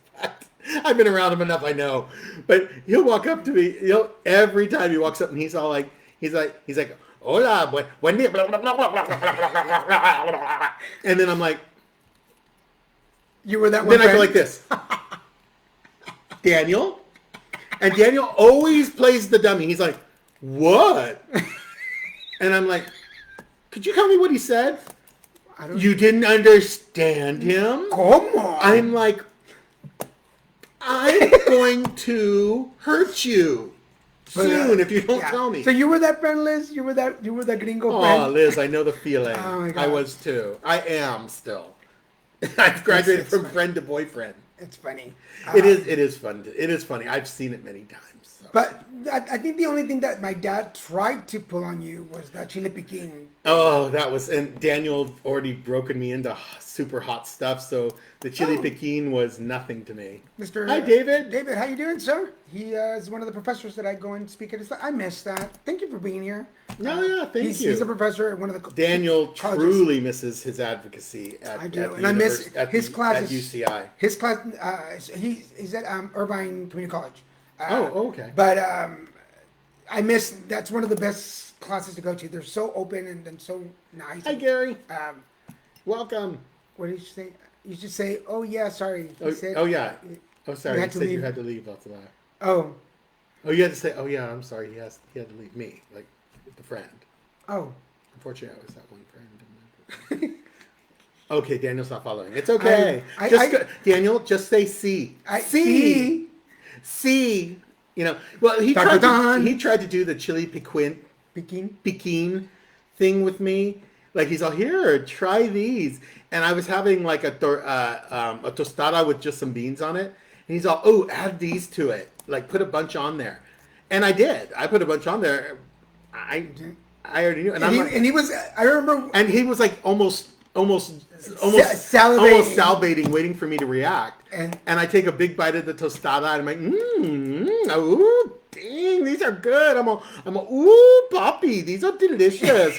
I've been around him enough, I know. But he'll walk up to me. Every time he walks up and he's all like, he's like, hola, buen día. And then I'm like, You were that one. then I go like this. Daniel? And Daniel always plays the dummy. He's like, what? And I'm like, could you tell me what he said? You didn't understand him? ¿Cómo? I'm like, I'm going to hurt you soon if you don't tell me. So you were that friend, Liz? You were that gringo Oh, friend? Liz, I know the feeling. Oh my God. I was too. I am still. I've graduated from friend to boyfriend. It's funny. It is fun. It is funny. I've seen it many times. So. But I think the only thing that my dad tried to pull on you was that chile piquin. Oh, and Daniel already broken me into super hot stuff, so the chili piquin was nothing to me. Mr. Hi, David. David, how you doing, sir? He is one of the professors that I go and speak at. I miss that. Thank you for being here. Thank you. He's a professor at one of the Daniel colleges. truly misses his advocacy at I do, at and I miss his at classes. UCI. His class, he's at Irvine Community College. Okay. But I miss. That's one of the best classes to go to. They're so open and so nice. Hi, Gary. Welcome. What did you say? You should say, "Oh yeah, sorry." Yeah. Oh, sorry. You said you had to leave. That's why. Oh, you had to say, "Oh yeah, I'm sorry." He had to leave me, like the friend. oh. Unfortunately, I was that one friend. Okay, Daniel's not following. It's okay. Daniel, just say C. C. You know, well, he tried to do the chili piquin thing with me. Like, he's all, here, try these. And I was having like a tostada with just some beans on it. And he's all, oh, add these to it. Like, put a bunch on there. And I did. I put a bunch on there. I already knew. And he was, I remember. And he was like almost salivating. Salivating, waiting for me to react. And I take a big bite of the tostada, and I'm like, ooh, dang, these are good. I'm a, ooh, Poppy, these are delicious.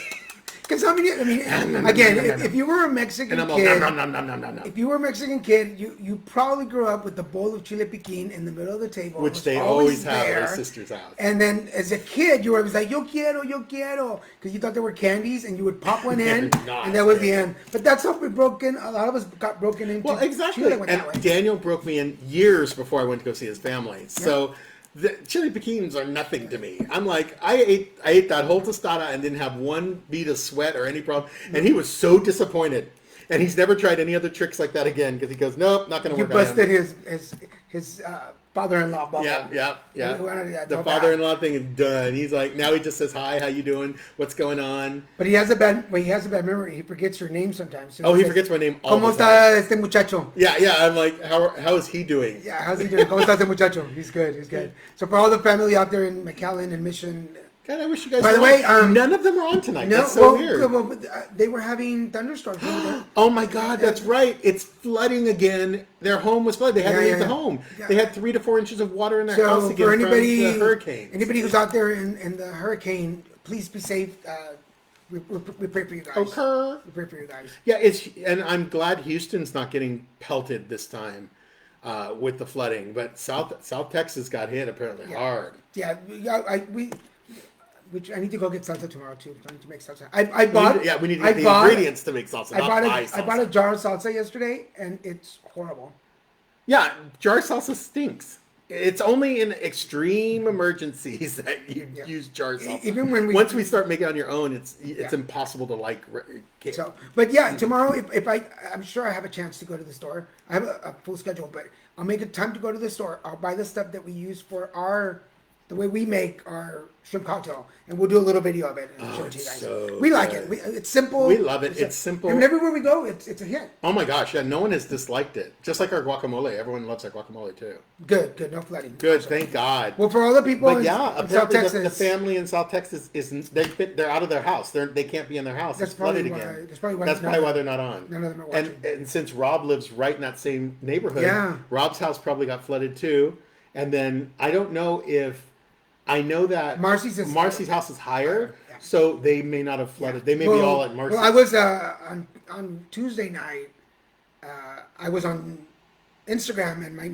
Because I mean, again, if you were a Mexican kid, if you were a Mexican kid, you probably grew up with the bowl of chile piquin in the middle of the table, which they always have at his sister's house. And then as a kid, you were always like, yo quiero, because you thought they were candies, and you would pop one in, and that was the end. But that's how we broke in. A lot of us got broken into. Well, exactly. Chile And Daniel broke me in years before I went to go see his family. Yeah. So. The chili piquins are nothing to me. I'm like, I ate that whole tostada and didn't have one bead of sweat or any problem. And he was so disappointed. And he's never tried any other tricks like that again because he goes, nope, not going to work. You busted his father-in-law bubble. Yeah. The father-in-law thing is done. He's like, now he just says, hi, how you doing? What's going on? But he has a bad memory. He forgets your name sometimes. So he forgets my name all ¿Cómo the time. está este muchacho? Yeah. I'm like, how is he doing? Yeah, how's he doing? ¿Cómo está este muchacho? He's good. So for all the family out there in McAllen and Mission. God, I wish you guys. By the way, none of them are on tonight. No, that's so weird. Well, they were having thunderstorms. Oh my God, that's right! It's flooding again. Their home was flooded. They had to leave the home. Yeah. They had 3 to 4 inches of water in their house again from the hurricane. Anybody who's out there in the hurricane, please be safe. We pray for you guys. Okay. We pray for you guys. Yeah, and I'm glad Houston's not getting pelted this time with the flooding, but South Texas got hit apparently hard. Yeah, Which I need to go get salsa tomorrow too. I need to make salsa. I bought. We need to get the ingredients to make salsa. I bought a jar of salsa yesterday, and it's horrible. Yeah, jar salsa stinks. It's only in extreme emergencies that you Yeah. use jar salt. Even when we Once we start making it on your own, it's Yeah. impossible to like. So, but yeah, tomorrow if I'm sure I have a chance to go to the store. I have a full schedule, but I'll make a time to go to the store. I'll buy the stuff that we use for the way we make our shrimp cocktail, and we'll do a little video of it and show it to you it's guys. so We like good. it. It's simple. We love it. It's simple. And everywhere we go, it's a hit. Oh my gosh, yeah, no one has disliked it. Just like our guacamole. Everyone loves our guacamole too. Good, no flooding. Good, Awesome. thank God. Well, for all the people But in, yeah, in South apparently Texas, the family in South Texas they're out of their house. They can't be in their house. That's It's flooded probably why- again. that's probably why That's none probably of- why they're not on. none of them are and watching. and since Rob lives right in that same neighborhood, Yeah. Rob's house probably got flooded too. And then I don't know if I know that Marcy's house is higher, Yeah. so they may not have flooded. They may be all at Marcy's. Well, I was on Tuesday night. I was on Instagram, and our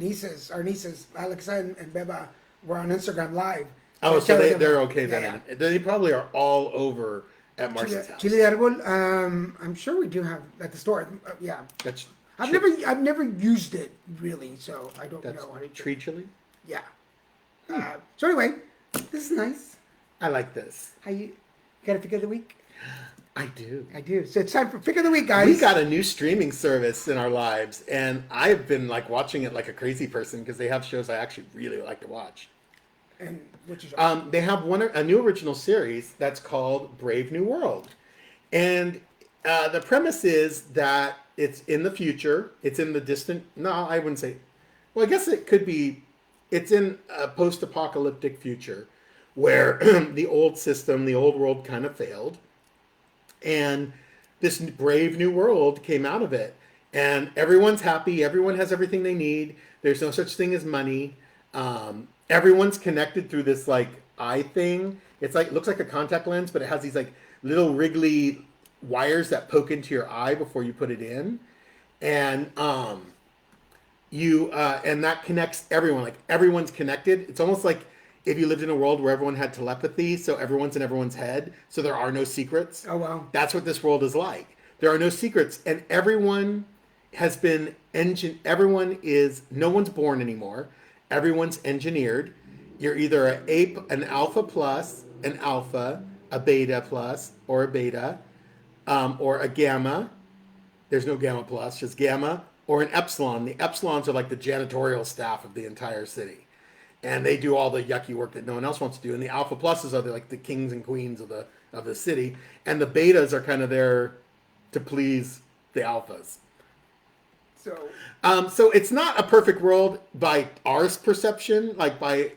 nieces, Alexa and Beba, were on Instagram live. Oh, I so shouted them they're out. okay then. They probably are all over at Marcy's house. Chile de árbol. I'm sure we do have at the store. Yeah, That's I've never used it really, so I don't that's know how to. tree chili. Yeah. So anyway, this is nice. I like this. How you got a pick of the week? I do. I do. So it's time for pick of the week, guys. We got a new streaming service in our lives, and I've been like watching it like a crazy person because they have shows I actually really like to watch. And which is They have a new original series that's called Brave New World, and the premise is that it's in the future. It's in the distant. No, I wouldn't say. Well, I guess it could be. It's in a post-apocalyptic future where the old system, the old world, kind of failed, and this brave new world came out of it, and everyone's happy. Everyone has everything they need. There's no such thing as money. Everyone's connected through this like eye thing. It's like, it looks like a contact lens, but it has these like little wriggly wires that poke into your eye before you put it in, and and that connects everyone. Like everyone's connected. It's almost like if you lived in a world where everyone had telepathy, so everyone's in everyone's head, so there are no secrets. Oh wow. That's what this world is like. There are no secrets, and everyone has been no one's born anymore. Everyone's engineered. You're either an alpha plus, an alpha, a beta plus, or a beta, or a gamma. There's no gamma plus, just gamma, or an epsilon. The epsilons are like the janitorial staff of the entire city, and they do all the yucky work that no one else wants to do. And the alpha pluses are like the kings and queens of the city, and the betas are kind of there to please the alphas. So it's not a perfect world by our perception, like by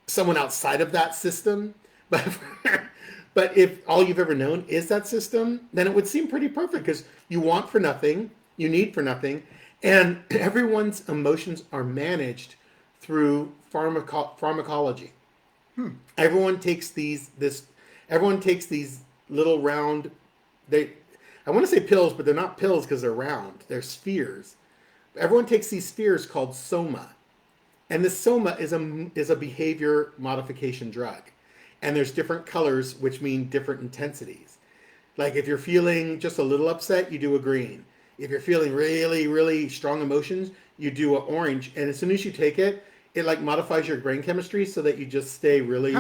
someone outside of that system. But if all you've ever known is that system, then it would seem pretty perfect because you want for nothing, you need for nothing, and everyone's emotions are managed through pharmacology. Everyone takes these little round. I want to say pills, but they're not pills because they're round. They're spheres. Everyone takes these spheres called soma, and the soma is a behavior modification drug, and there's different colors which mean different intensities. Like if you're feeling just a little upset, you do a green. If you're feeling really, really strong emotions, you do an orange. And as soon as you take it, it like modifies your brain chemistry so that you just stay really,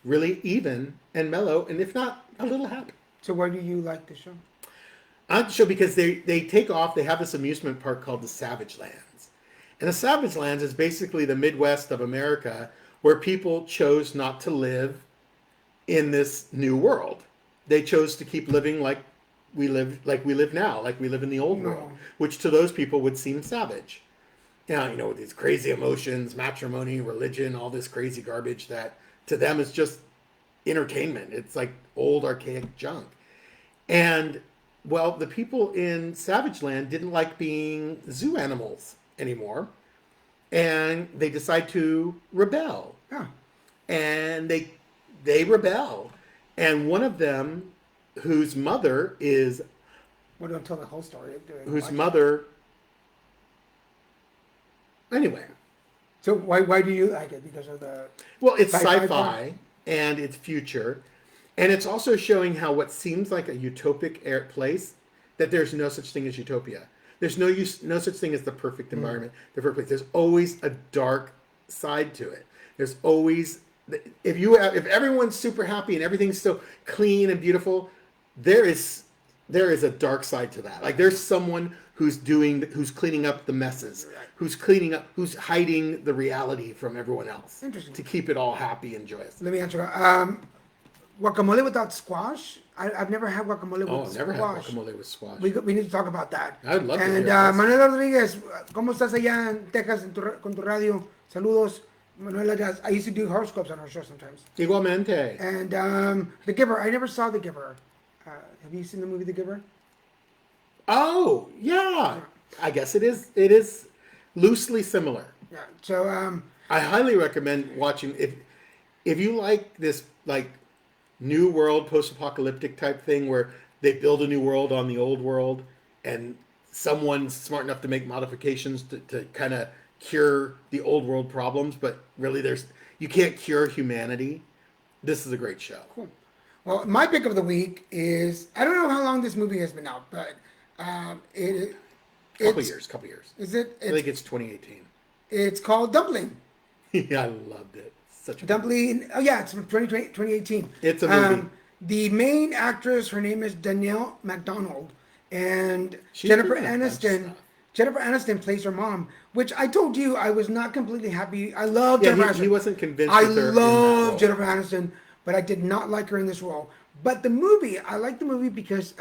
really even and mellow, and if not, a little happy. So why do you like the show? I like the show because they take off. They have this amusement park called the Savage Lands. And the Savage Lands is basically the Midwest of America where people chose not to live in this new world. They chose to keep living like we live now, like we live in the old world, which to those people would seem savage. Now, with these crazy emotions, matrimony, religion, all this crazy garbage that to them is just entertainment. It's like old archaic junk. And well, the people in Savage Land didn't like being zoo animals anymore, and they decide to rebel. Yeah. And they rebel, and one of them, whose mother is, Well, don't tell the whole story. whose mother. Anyway, So why do you like it? Because of the well, it's Sci-fi sci-fi and it's future. And it's also showing how what seems like a utopic place, that there's no such thing as utopia. There's no such thing as the perfect environment, the perfect place. There's always a dark side to it. There's always, if everyone's super happy and everything's so clean and beautiful, there is a dark side to that. Like there's someone who's cleaning up the messes, who's hiding the reality from everyone else. Interesting. To keep it all happy and joyous. Let me answer. Guacamole without squash. I've never had guacamole with squash. Oh, I've never had guacamole with squash. We need to talk about that. I'd love to hear And this. Manuel Rodriguez, ¿cómo estás allá en Texas con tu radio? Saludos. Manuel, I used to do horoscopes on our show sometimes. Igualmente. And The Giver. I never saw The Giver. Have you seen the movie The Giver? Oh, yeah. I guess it is loosely similar. Yeah. So I highly recommend watching if you like this like new world post-apocalyptic type thing where they build a new world on the old world and someone's smart enough to make modifications to kind of cure the old world problems, but really you can't cure humanity. This is a great show. cool. Well, my pick of the week is, I don't know how long this movie has been out, but Couple years. Is it? I think it's 2018. It's called Dumpling. Yeah, I loved it. Such a Dumpling. Oh yeah, it's from 2018. It's a movie. The main actress, her name is Danielle MacDonald, and She's Jennifer been in a bunch of Aniston. stuff. Jennifer Aniston plays her mom, which I told you I was not completely happy. I love Jennifer Aniston. He wasn't convinced. I with her in that love role. Jennifer Aniston, but I did not like her in this role. But the movie, I like the movie because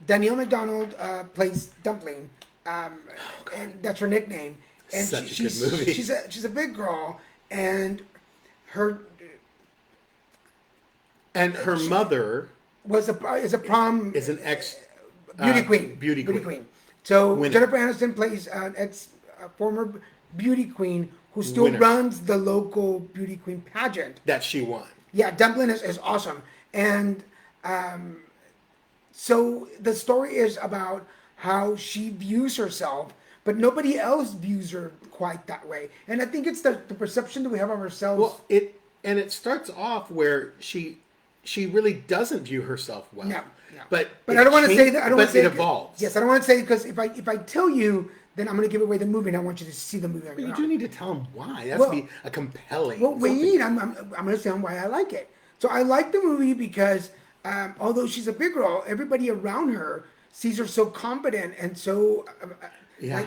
Danielle MacDonald plays Dumpling, and that's her nickname. And Such a she's good movie. she's a big girl, and her mother is a prom is an ex beauty queen. Beauty queen. So Winner. Jennifer Aniston plays an former beauty queen who still Winner. runs the local beauty queen pageant. that she won. Yeah, Dumpling is awesome. And so the story is about how she views herself, but nobody else views her quite that way. And I think it's the perception that we have of ourselves. Well, it starts off where she really doesn't view herself well. No. But I don't want to say that. I don't want to say it evolves. Yes, I don't want to say, because if I tell you, then I'm going to give away the movie, and I want you to see the movie. But you do need to tell them why. That has Well- to be a compelling. Well, something. wait, I'm going to tell them why I like it. So I like the movie because although she's a big girl, everybody around her sees her so confident and so Yeah.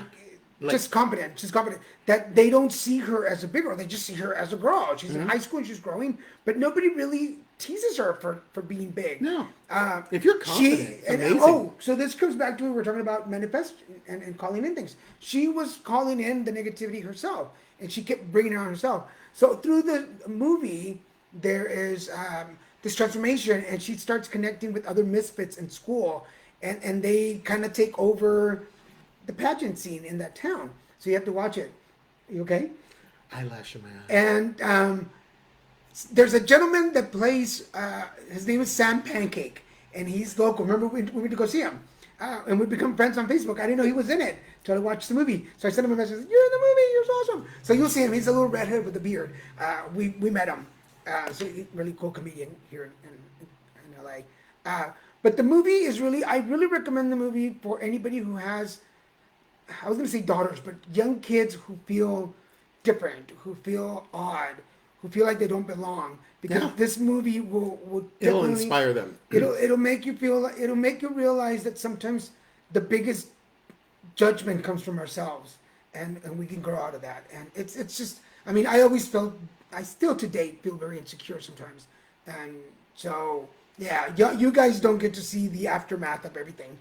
just confident. She's confident that they don't see her as a big girl. They just see her as a girl. She's Mm-hmm. in high school and she's growing, but nobody really teases her for being big. No. If you're confident, it's amazing. So this comes back to what we're talking about manifest and calling in things. She was calling in the negativity herself, and she kept bringing it on herself. So through the movie, there is this transformation, and she starts connecting with other misfits in school, and they kind of take over the pageant scene in that town. So you have to watch it. You okay? Eyelash in my eye. And there's a gentleman that plays, his name is Sam Pancake, and he's local. Remember, we went to go see him, and we become friends on Facebook. I didn't know he was in it until I watched the movie. So I sent him a message, "You're in the movie, you're so awesome." So you'll see him. He's a little redhead with a beard. We met him. So he's a really cool comedian here in LA. But the movie is I really recommend the movie for anybody who has, I was going to say daughters, but young kids who feel different, who feel odd, who feel like they don't belong. Because Yeah. this movie will It'll definitely- inspire them. It'll make you feel. It'll make you realize that sometimes the biggest judgment comes from ourselves, and we can grow out of that. And it's just. I mean, I always felt. I still to date feel very insecure sometimes, and so yeah, you guys don't get to see the aftermath of everything,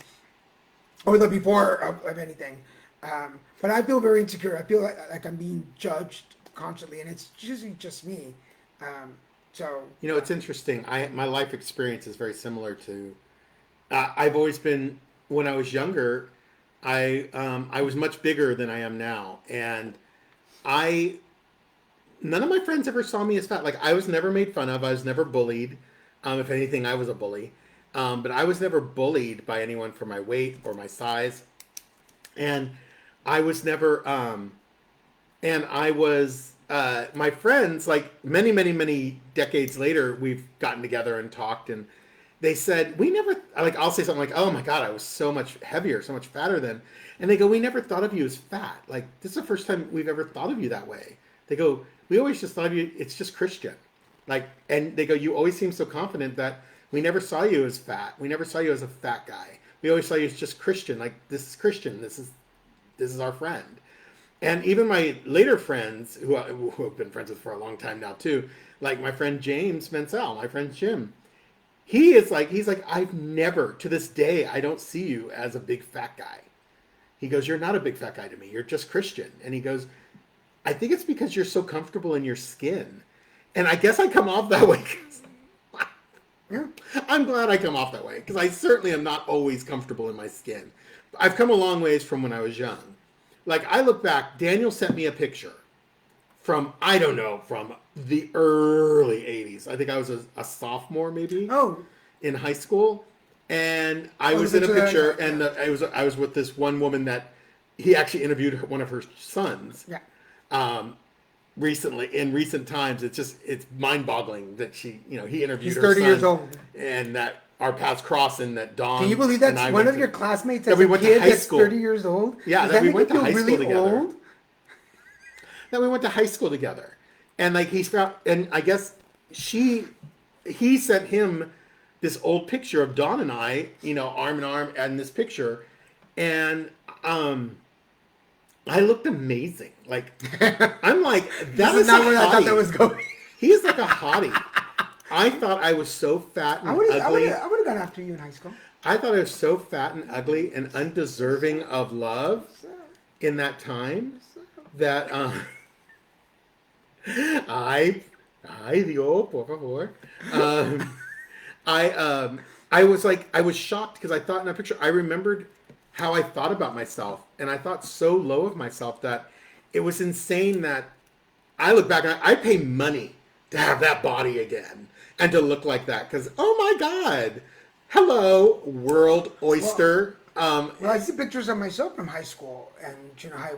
or the before of anything. But I feel very insecure. I feel like I'm being judged constantly, and it's usually just me. So You know, it's interesting. My life experience is very similar to. I've always been, when I was younger, I was much bigger than I am now, and none of my friends ever saw me as fat. Like, I was never made fun of. I was never bullied. If anything, I was a bully. But I was never bullied by anyone for my weight or my size, and I was never. And I was. My friends, like many decades later, we've gotten together and talked, and they said, we never, like, I'll say something like, oh my God, I was so much heavier, so much fatter then. And they go, we never thought of you as fat. Like, this is the first time we've ever thought of you that way. They go, we always just thought it's just Christian. Like, and they go, you always seem so confident that we never saw you as fat. We never saw you as a fat guy. We always saw you as just Christian. Like, this is Christian. This is our friend. And even my later friends who have been friends with for a long time now too, like my friend James Mansell, my friend Jim, he's like, I've never, to this day, I don't see you as a big fat guy. He goes, you're not a big fat guy to me. You're just Christian. And he goes, I think it's because you're so comfortable in your skin. And I guess I come off that way. Yeah. I'm glad I come off that way because I certainly am not always comfortable in my skin. I've come a long ways from when I was young. Like, I look back, Daniel sent me a picture from, I don't know, from the early 80s. I think I was a sophomore maybe in high school. And I was in a picture, and I was with this one woman that he actually interviewed one of her sons. Yeah. Recently, in recent times, it's mind-boggling that he interviewed He's her 30 son, years old. and that our paths cross, and that Dawn. Can you believe that's one of your classmates as we a went to kid high that's school. 30 years old? Yeah, Does that we make went you to feel high really school together. old? That we went to high school together, and like he's found, and I guess he sent him this old picture of Dawn and I, arm in arm, in this picture, and I looked amazing. Like, I'm like, that is not a where I thought that hottie. was going. He's like a hottie. I thought I was so fat and ugly. I would have gone after you in high school. I thought I was so fat and ugly and undeserving of love in that time that Dios, por favor. I was shocked because I thought in that picture, I remembered how I thought about myself, and I thought so low of myself that it was insane that I look back and I pay money to have that body again and to look like that because, oh my God, hello, world oyster. Well, I see pictures of myself from high school and junior high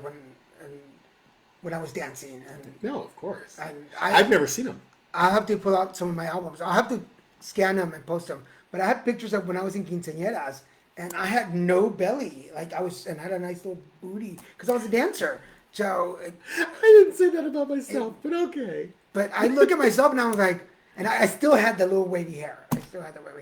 when I was dancing. And No, of course. And I've never seen them. I'll have to pull out some of my albums. I'll have to scan them and post them. But I have pictures of when I was in quinceañeras, and I had no belly. Like, I had a nice little booty because I was a dancer. So I didn't say that about myself, but okay. But I look at myself and I was like, and I still had the little wavy hair.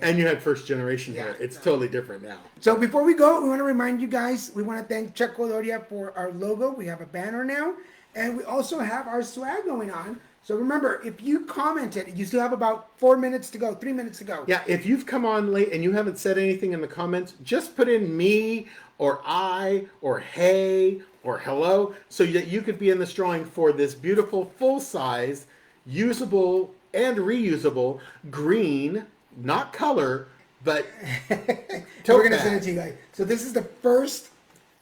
And you had first generation hair. It's totally different now. So before we go, we want to remind you guys, we want to thank Checo Doria for our logo. We have a banner now. And we also have our swag going on. So remember, if you commented, you still have about 4 minutes to go, 3 minutes to go. Yeah, if you've come on late and you haven't said anything in the comments, just put in me or I or hey or hello so that you could be in this drawing for this beautiful full-size, usable and reusable green, not color, but we're going to send it to you guys. So this is the first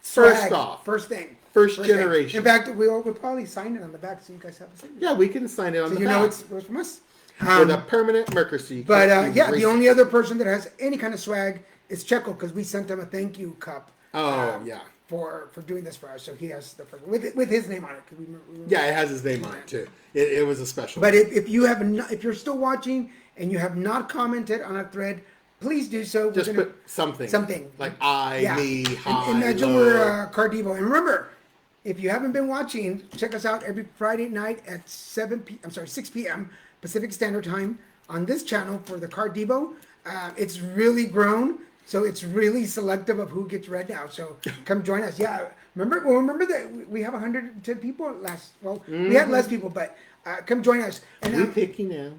thing. First generation. In fact, we'll probably sign it on the back so you guys have a signature. Yeah, we can sign it on the back. So you know it's from us. With a permanent marker. So But the only other person that has any kind of swag is Checo because we sent him a thank you cup. For doing this for us, so he has the first with his name on it. Yeah, it has his name on it too. It was a special. But if you're still watching and you have not commented on our thread, please do so. Just put something like me, hi, imagine we're Cardivo. And remember, if you haven't been watching, check us out every Friday night at 6 p.m. Pacific Standard Time on this channel for the Cardivo. It's really grown. So it's really selective of who gets read now. So come join us. Yeah, remember that we have 110 people last. Well, we had less people, but come join us. And we picky now.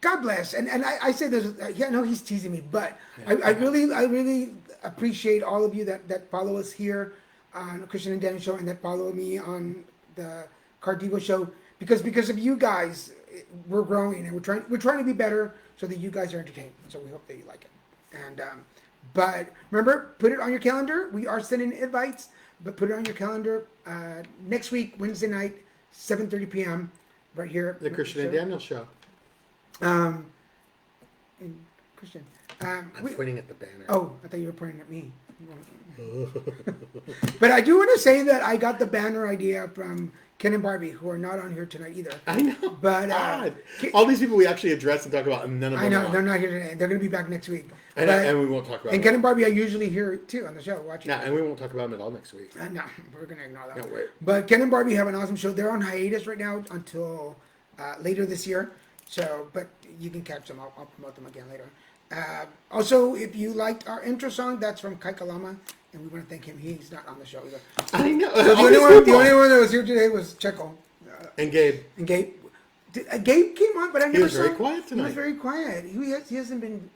God bless. And I say this. He's teasing me, but I really appreciate all of you that follow us here on Christian and Daniel Show and that follow me on the Cardivo Show because of you guys, we're growing and we're trying to be better so that you guys are entertained. So we hope that you like it. And but remember, put it on your calendar. We are sending invites, but put it on your calendar next week, Wednesday night, 7:30 p.m. right here. The Christian and Daniel Show. Christian. I'm pointing at the banner. Oh, I thought you were pointing at me. But I do want to say that I got the banner idea from Ken and Barbie, who are not on here tonight either. I know. But God. All these people we actually address and talk about, and none of them I know are they're on. not here today. They're going to be back next week. And we won't talk about And it. Ken and Barbie are usually here too on the show watching. Yeah, and we won't talk about them at all next week. No, we're going to ignore that. No, wait. But Ken and Barbie have an awesome show. They're on hiatus right now until later this year. So, but you can catch them. I'll promote them again later. Also, if you liked our intro song, that's from Kalama, and we want to thank him. He's not on the show either. I know. So the All only these one people. that was here today was Checo. And Gabe. And Gabe. Gabe came on, but I never was saw very him. quiet He tonight. was very quiet. He hasn't been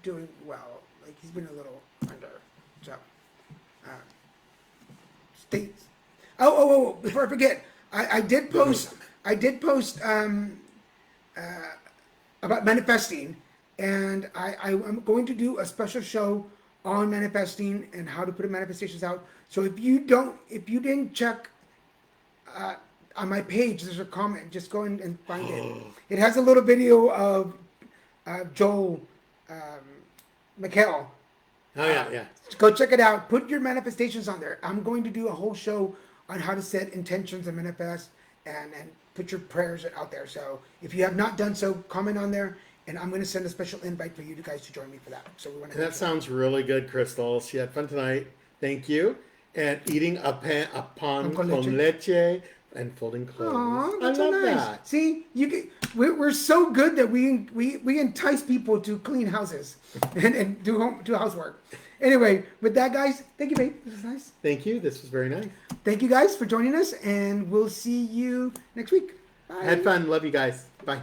doing well. Like, he's been a little under. So, states. Oh! Before I forget, I did post. About manifesting, and I'm going to do a special show on manifesting and how to put manifestations out. So if you didn't check on my page, there's a comment. Just go in and find it. It has a little video of Joel McHale. Oh, yeah. Go check it out. Put your manifestations on there. I'm going to do a whole show on how to set intentions and manifest and put your prayers out there. So if you have not done so, comment on there, and I'm going to send a special invite for you guys to join me for that. So we want to. And that sounds really good, Crystal. She had fun tonight. Thank you. And eating a pan con leche and folding clothes. Aw, I that's so love nice. that. See, we're so good that we entice people to clean houses and do housework. Anyway, with that, guys, thank you, babe. This is nice. Thank you. This was very nice. Thank you guys for joining us, and we'll see you next week. Bye. Had fun. Love you guys. Bye.